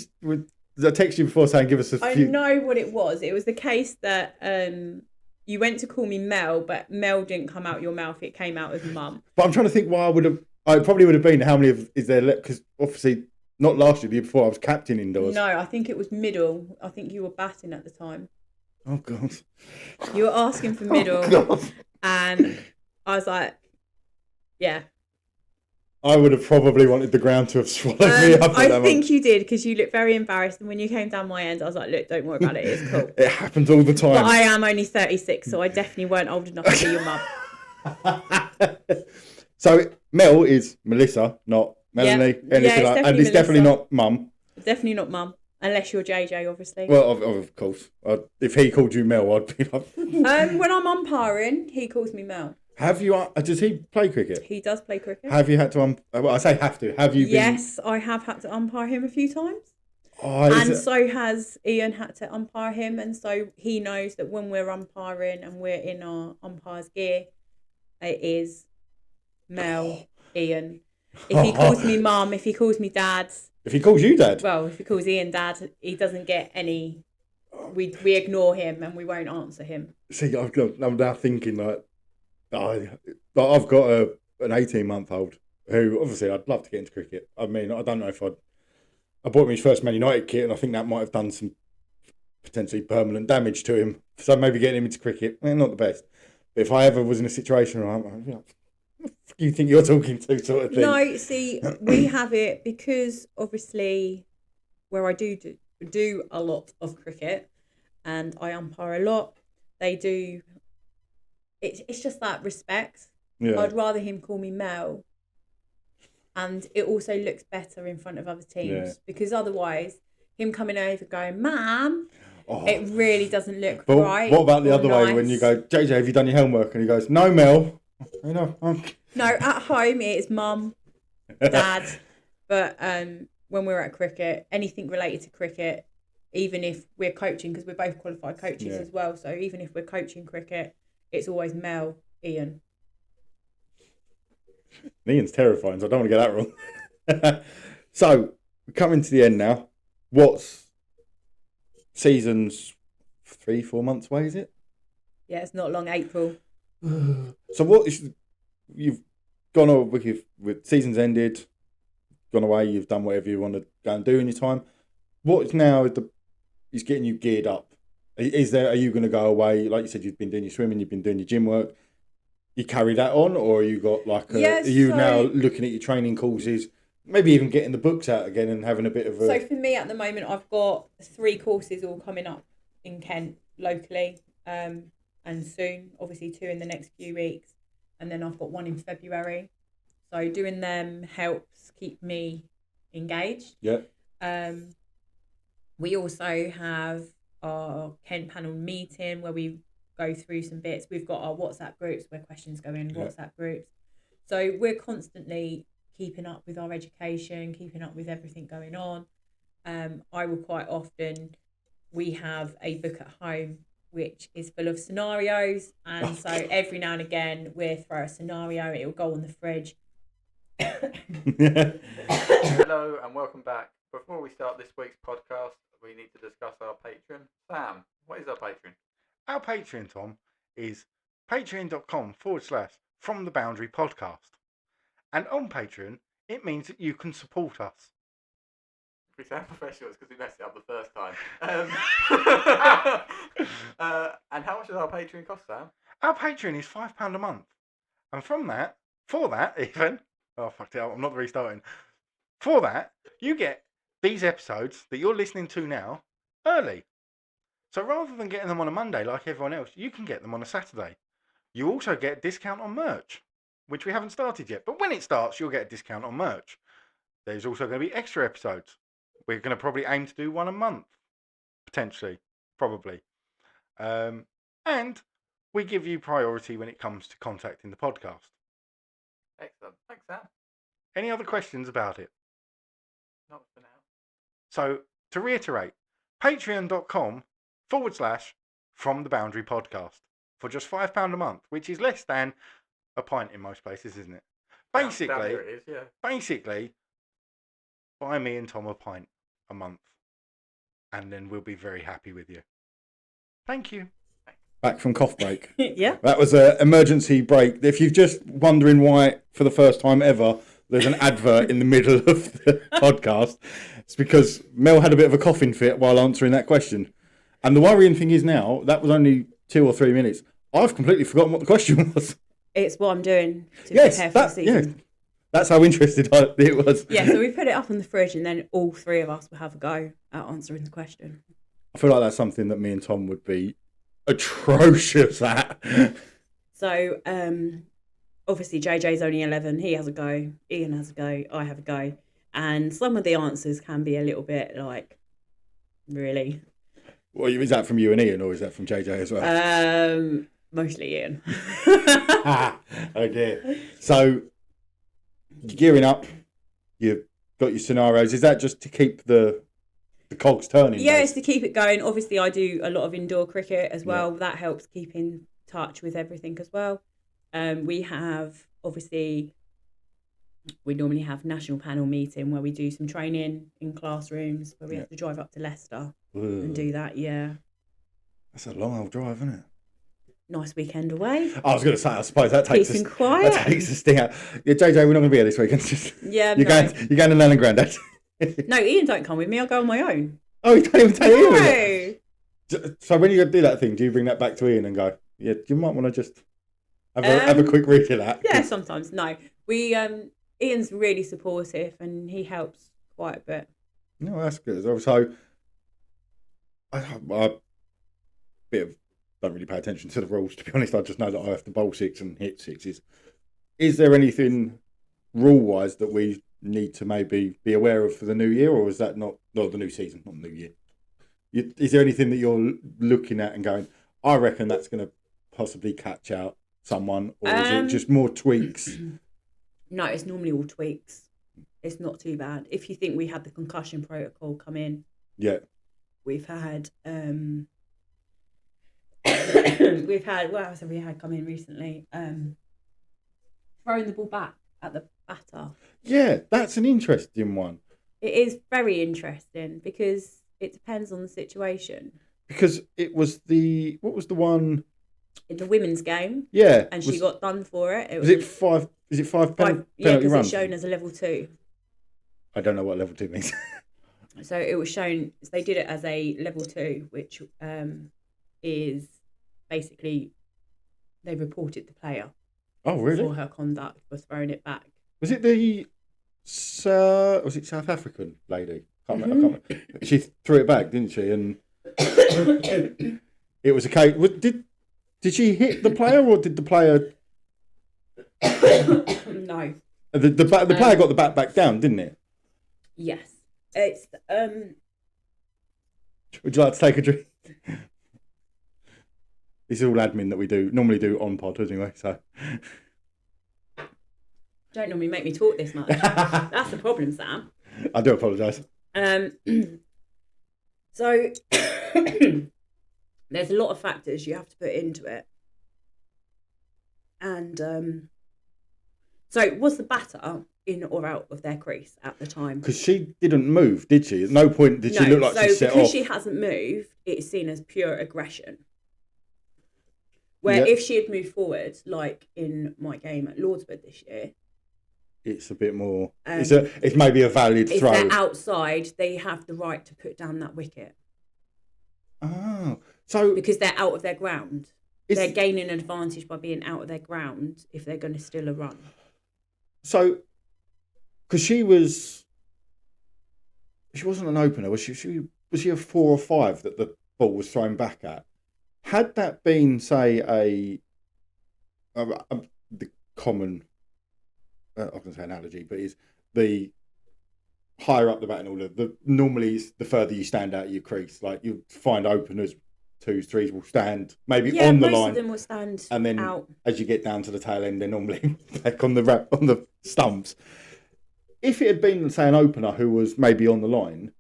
texted you before saying give us a few. I know what it was. It was the case that you went to call me Mel, but Mel didn't come out your mouth. It came out as mum. But I'm trying to think why I probably would have been. How many is there left? Because obviously not last year, the year before I was captain indoors. No, I think it was middle. I think you were batting at the time. Oh, God. You were asking for middle, Oh, God. and I was like, yeah. I would have probably wanted the ground to have swallowed me up. I think you did, because you looked very embarrassed. And when you came down my end, I was like, look, don't worry about it. It's cool. It happens all the time. But I am only 36, so I definitely weren't old enough to be your mum. So Mel is Melissa, not Melanie. And it's definitely not mum. Definitely not mum, unless you're JJ, obviously. Well, of course. If he called you Mel, I'd be like... When I'm umpiring, he calls me Mel. Have you... does he play cricket? He does play cricket. Have you had to... well, I say have to. Have you been... Yes, I have had to umpire him a few times. So has Ian had to umpire him. And so he knows that when we're umpiring and we're in our umpire's gear, it is Mel, Ian. If he calls me mum, if he calls me dad... If he calls you dad? Well, if he calls Ian dad, he doesn't get any... We ignore him and we won't answer him. See, I'm now thinking I've got an 18-month-old who, obviously, I'd love to get into cricket. I mean, I don't know if I bought him his first Man United kit, and I think that might have done some potentially permanent damage to him. So maybe getting him into cricket, not the best. But if I ever was in a situation where I'm what do you think you're talking to, sort of thing? No, see, we have it because obviously where I do a lot of cricket and I umpire a lot, they do. It's just that respect. Yeah. I'd rather him call me Mel, and it also looks better in front of other teams because otherwise, him coming over going, "Ma'am," it really doesn't look right. What about the other way when you go, JJ, have you done your homework? And he goes, no, Mel. No, at home it's mum, dad, but when we're at cricket, anything related to cricket, even if we're coaching, because we're both qualified coaches as well, so even if we're coaching cricket, it's always Mel, Ian. Ian's terrifying, so I don't want to get that wrong. So, we're coming to the end now. What's season's 3-4 months away, is it? Yeah, it's not long, April. So you've gone over with season's ended, gone away, you've done whatever you want to go and do in your time. What is now is getting you geared up? Are you going to go away? Like you said, you've been doing your swimming, you've been doing your gym work. You carry that on, or you got are you now looking at your training courses, maybe even getting the books out again and having a bit of a... So for me at the moment, I've got 3 courses all coming up in Kent locally, and soon, obviously 2 in the next few weeks, and then I've got 1 in February. So doing them helps keep me engaged. Yeah. We also have our Kent panel meeting where we go through some bits. We've got our WhatsApp groups where questions go in WhatsApp groups. So we're constantly keeping up with our education, keeping up with everything going on. I will quite often, we have a book at home which is full of scenarios, and so every now and again we'll throw a scenario, it will go on the fridge. Hello and welcome back. Before we start this week's podcast, we need to discuss our Patreon. Sam, what is our Patreon? Our Patreon, Tom, is patreon.com/FromTheBoundaryPodcast. And on Patreon, it means that you can support us. We sound professional because we messed it up the first time. And how much does our Patreon cost, Sam? Our Patreon is £5 a month. And for that even, oh, fucked it up, I'm not restarting. For that, you get these episodes that you're listening to now early. So rather than getting them on a Monday like everyone else, you can get them on a Saturday. You also get a discount on merch, which we haven't started yet. But when it starts, you'll get a discount on merch. There's also going to be extra episodes. We're going to probably aim to do 1 a month, potentially, probably. And we give you priority when it comes to contacting the podcast. Excellent. Thanks, Sam. Any other questions about it? Not for now. So, to reiterate, patreon.com/FromTheBoundaryPodcast for just £5 a month, which is less than a pint in most places, isn't it? Basically, down here it is, yeah. Basically, buy me and Tom a pint a month, and then we'll be very happy with you. Thank you. Back from cough break. Yeah. That was an emergency break. If you're just wondering why, for the first time ever, there's an advert in the middle of the podcast, it's because Mel had a bit of a coughing fit while answering that question. And the worrying thing is now, that was only 2 or 3 minutes. I've completely forgotten what the question was. It's what I'm doing to prepare for the season. That's how interested it was. Yeah, so we put it up on the fridge and then all three of us will have a go at answering the question. I feel like that's something that me and Tom would be atrocious at. So, obviously JJ's only 11. He has a go. Ian has a go. I have a go. And some of the answers can be a little bit like, really? Well, is that from you and Ian, or is that from JJ as well? Mostly Ian. Oh dear. So, you're gearing up. You've got your scenarios. Is that just to keep the cogs turning? Yeah, it's to keep it going. Obviously, I do a lot of indoor cricket as well. Yeah. That helps keep in touch with everything as well. We have, obviously, we normally have national panel meeting where we do some training in classrooms where we have to drive up to Leicester and do that, yeah. That's a long old drive, isn't it? Nice weekend away. I was going to say, I suppose that takes peace and quiet. That takes the sting out. Yeah, JJ, we're not going to be here this weekend. Yeah, you're going to Nan and Grandad. No, Ian don't come with me. I'll go on my own. Oh, you don't even take Ian with you? No. So when you do that thing, do you bring that back to Ian and go, yeah, you might want to just have a quick read of that? Yeah, sometimes. No, we Ian's really supportive and he helps quite a bit. No, that's good. So I don't really pay attention to the rules, to be honest. I just know that I have to bowl six and hit sixes. Is there anything rule-wise that we need to maybe be aware of for the new year, or is that not the new season, not the new year? Is there anything that you're looking at and going, I reckon that's going to possibly catch out someone, or is it just more tweaks? No, it's normally all tweaks. It's not too bad. If you think we had the concussion protocol come in, yeah, we've had what else have we had come in recently? Throwing the ball back at the batter. Yeah, that's an interesting one. It is very interesting because it depends on the situation. Because it was what was the one in the women's game? Yeah, and she got done for it. Was it five? Is it five penalty yeah, because runs? it's shown as a level 2. I don't know what level 2 means. So it was shown. They did it as a level 2, which is basically they reported the player. Oh, really? For her conduct for throwing it back. Was it was it South African lady? I can't remember. She threw it back, didn't she? And it was a case. Did she hit the player, or did the player? No. The player got the bat back down, didn't it? Yes. It's Would you like to take a drink? This is all admin that we normally do on pod anyway, so. Don't normally make me talk this much. That's the problem, Sam. I do apologise. So there's a lot of factors you have to put into it. And so was the batter in or out of their crease at the time? Because she didn't move, did she? At no point did she look like she set off. So because she hasn't moved, it's seen as pure aggression. Where if she had moved forward, like in my game at Lordswood this year, it's a bit more. It's maybe a valid throw. If they're outside, they have the right to put down that wicket. Oh, so because they're out of their ground, they're gaining an advantage by being out of their ground if they're going to steal a run. So, because she wasn't an opener, was she? Was she a 4 or 5 that the ball was thrown back at? Had that been, say, the common, I was going to say analogy, but is the higher up the batting order, normally the further you stand out your crease, like you find openers, 2s, 3s will stand maybe on the line. Most of them will stand and then out. As you get down to the tail end, they're normally back on the stumps. If it had been, say, an opener who was maybe on the line,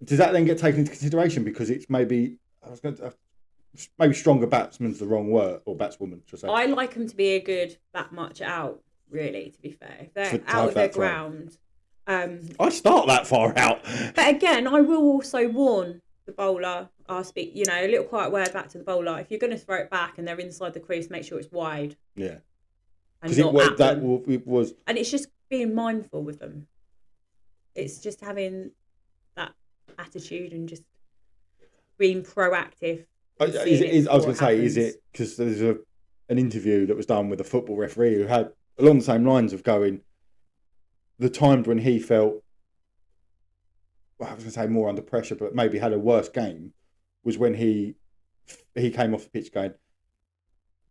does that then get taken into consideration because it's maybe stronger batsman's the wrong word, or batswoman, should I say. I like them to be a good that much out, really, to be fair. If they're out of their ground. I'd start that far out. But again, I will also warn the bowler, I'll speak, a little quiet word back to the bowler. If you're going to throw it back and they're inside the crease, make sure it's wide. Yeah. And not at them. It was. And it's just being mindful with them. It's just having that attitude and just... being proactive. I was going to say, is it because there's an interview that was done with a football referee who had along the same lines of going, the times when he felt, well, I was going to say more under pressure, but maybe had a worse game, was when he came off the pitch going,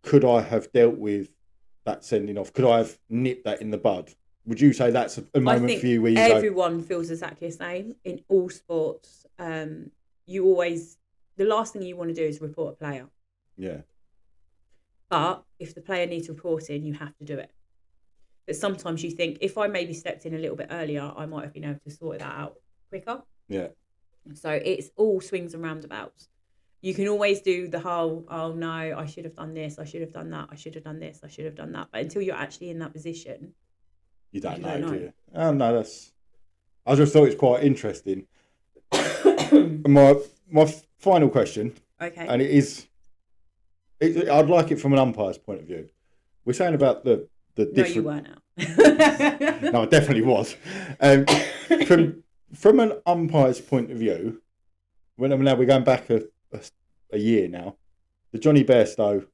could I have dealt with that sending off? Could I have nipped that in the bud? Would you say that's a moment for you where you everyone feels exactly the same in all sports? You always, the last thing you want to do is report a player. Yeah. But if the player needs reporting, you have to do it. But sometimes you think, if I maybe stepped in a little bit earlier, I might have been able to sort that out quicker. Yeah. So it's all swings and roundabouts. You can always do the whole, oh no, I should have done this, I should have done that, I should have done this, I should have done that. But until you're actually in that position, you don't know, do you? Oh no, I just thought it's quite interesting. my final question, okay, and I'd like it from an umpire's point of view. We're saying about the different. No, you weren't now. No, I definitely was. From an umpire's point of view, now we're going back a year now. The Johnny Bairstow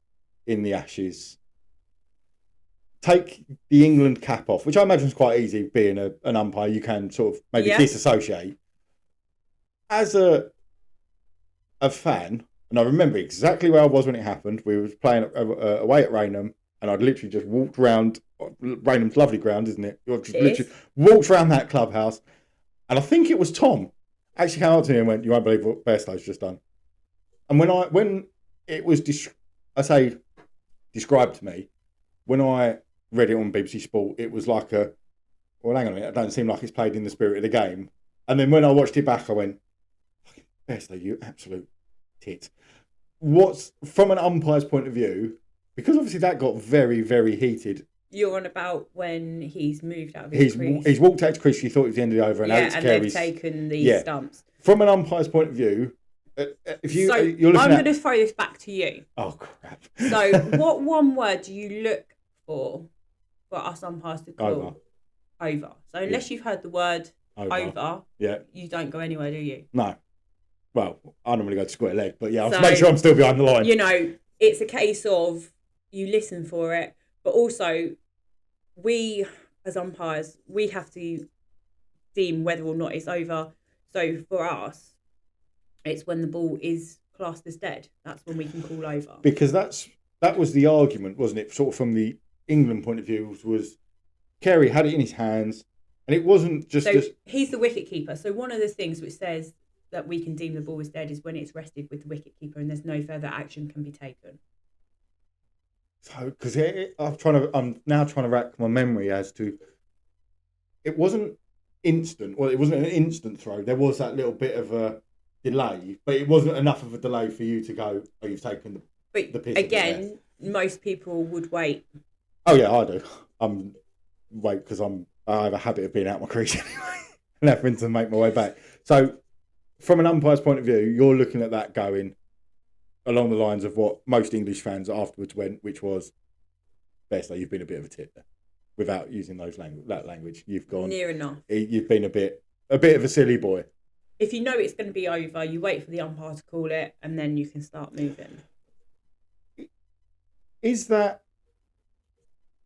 in the Ashes. Take the England cap off, which I imagine is quite easy. Being an umpire, you can sort of maybe disassociate. As a fan, and I remember exactly where I was when it happened. We were playing away at Raynham, and I'd literally just walked round Raynham's lovely ground, isn't it? You just literally walked around that clubhouse, and I think it was Tom actually came up to me and went, "You won't believe what Bairstow's just done." And when it was described to me, when I read it on BBC Sport, it was like well, hang on a minute, it don't seem like it's played in the spirit of the game. And then when I watched it back, I went, Bairstow, you absolute tit. What's, from an umpire's point of view, because obviously that got very, very heated. You're on about when he's moved out of his crease. He's walked out to crease, you thought it was the end of the over, and Alex Carey's... they've taken the stumps. From an umpire's point of view, if you're looking I'm going to throw this back to you. Oh, crap. So what one word do you look for us umpires to call? Over. So unless you've heard the word over, you don't go anywhere, do you? No. Well, I normally go to square leg, but yeah, I'll make sure I'm still behind the line. You know, it's a case of you listen for it, but also we, as umpires, we have to deem whether or not it's over. So for us, it's when the ball is classed as dead. That's when we can call over. Because that was the argument, wasn't it? Sort of from the England point of view, was Carey had it in his hands, and it wasn't just... So he's the wicket keeper. So one of the things which says that we can deem the ball as dead is when it's rested with the wicket keeper and there's no further action can be taken. So, because I'm now trying to rack my memory as to, it wasn't instant, or it wasn't an instant throw. There was that little bit of a delay, but it wasn't enough of a delay for you to go, oh, you've taken the piss. Again, most people would wait. Oh yeah, I do. Wait because I have a habit of being out my crease anyway, and having to make my way back. So, from an umpire's point of view, you're looking at that going along the lines of what most English fans afterwards went, which was, Bairstow, you've been a bit of a tit there. Without using that language, you've gone near enough. You've been a bit of a silly boy. If you know it's going to be over, you wait for the umpire to call it, and then you can start moving. Is that?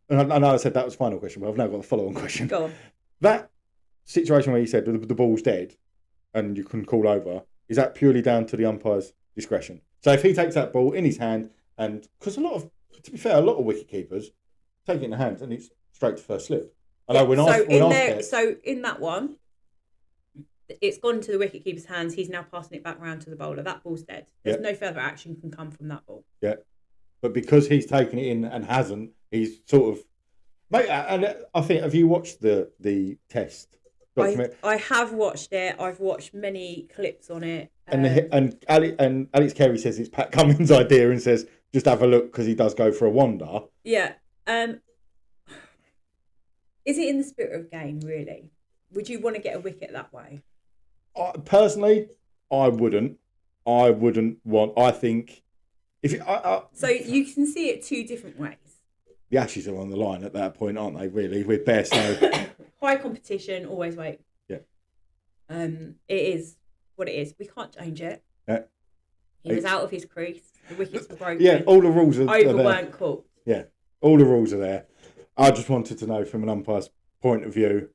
And I know I said that was the final question, but I've now got the follow-on question. Go on. That situation where you said the ball's dead, and you can call over, is that purely down to the umpire's discretion? So if he takes that ball in his hand, and because to be fair, a lot of wicket keepers take it in the hand and it's straight to first slip. I know so in that one, it's gone to the wicket keeper's hands. He's now passing it back round to the bowler. That ball's dead. There's no further action can come from that ball. Yeah, but because he's taken it in and hasn't, he's sort of. Mate, and I think, have you watched the test document? I have watched it. I've watched many clips on it. And Alex Carey says it's Pat Cummins' idea and says just have a look because he does go for a wander. Yeah. Is it in the spirit of game, really? Would you want to get a wicket that way? Personally, I wouldn't. I wouldn't want. I think so you can see it two different ways. The Ashes are on the line at that point, aren't they? Really, with Bairstow. High competition, always wait. Yeah. It is what it is. We can't change it. Yeah. He was out of his crease. The wickets were broken. Yeah, all the rules are over there. weren't caught. Yeah, all the rules are there. I just wanted to know from an umpire's point of view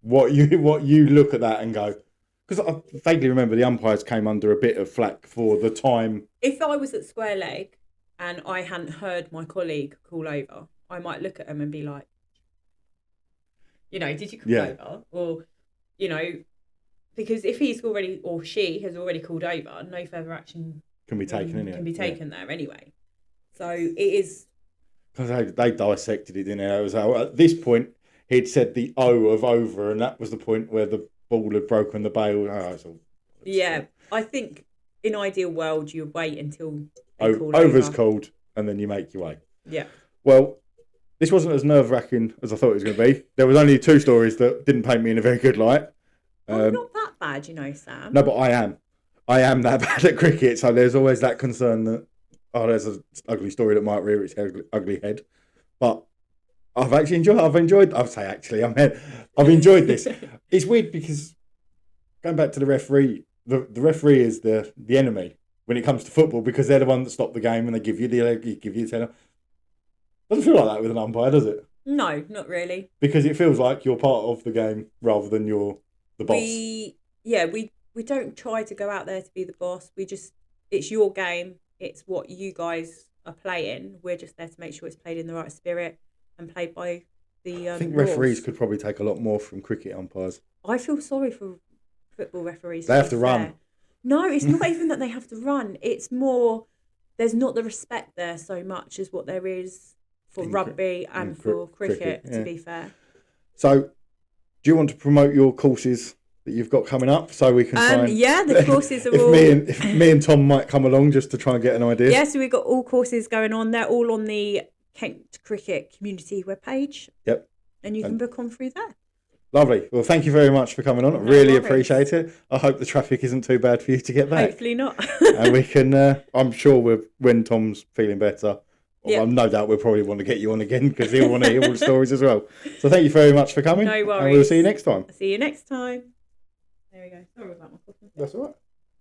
what you look at that and go, because I vaguely remember the umpires came under a bit of flack for the time. If I was at square leg and I hadn't heard my colleague call over, I might look at him and be like, did you call over? Or, because if he's already, or she has already called over, no further action Can be taken anyway. Can be taken there anyway. So it is. Because they dissected it, didn't they? It was, at this point, he'd said the O of over, and that was the point where the ball had broken the bail. I think in ideal world, you wait until they call over's over. called, and then you make your way. Yeah. Well, this wasn't as nerve-wracking as I thought it was going to be. There was only 2 stories that didn't paint me in a very good light. Not that bad, Sam. No, but I am. I am that bad at cricket, so there's always that concern that, there's an ugly story that might rear its ugly head. But I've enjoyed this. It's weird because going back to the referee, the referee is the enemy when it comes to football, because they're the one that stop the game and they give you the tenner. Doesn't feel like that with an umpire, does it? No, not really. Because it feels like you're part of the game rather than you're the boss. We don't try to go out there to be the boss. It's your game. It's what you guys are playing. We're just there to make sure it's played in the right spirit and played by the I think rules. referees could probably take a lot more from cricket umpires. I feel sorry for football referees. They have to run. No, it's not even that they have to run. It's more, there's not the respect there so much as what there is for rugby and for cricket, to be fair. So, do you want to promote your courses that you've got coming up, so we can try and, the courses are if me and Tom might come along just to try and get an idea. Yeah, so we've got all courses going on. They're all on the Kent Cricket Community webpage. Yep. And you can book on through there. Lovely. Well, thank you very much for coming on. I really appreciate it. I hope the traffic isn't too bad for you to get back. Hopefully not. And we can, I'm sure when Tom's feeling better, I've no doubt we'll probably want to get you on again because he'll want to hear all the stories as well. So thank you very much for coming. No worries. And we'll see you next time. See you next time. There we go. Sorry about my coughing. That's all right.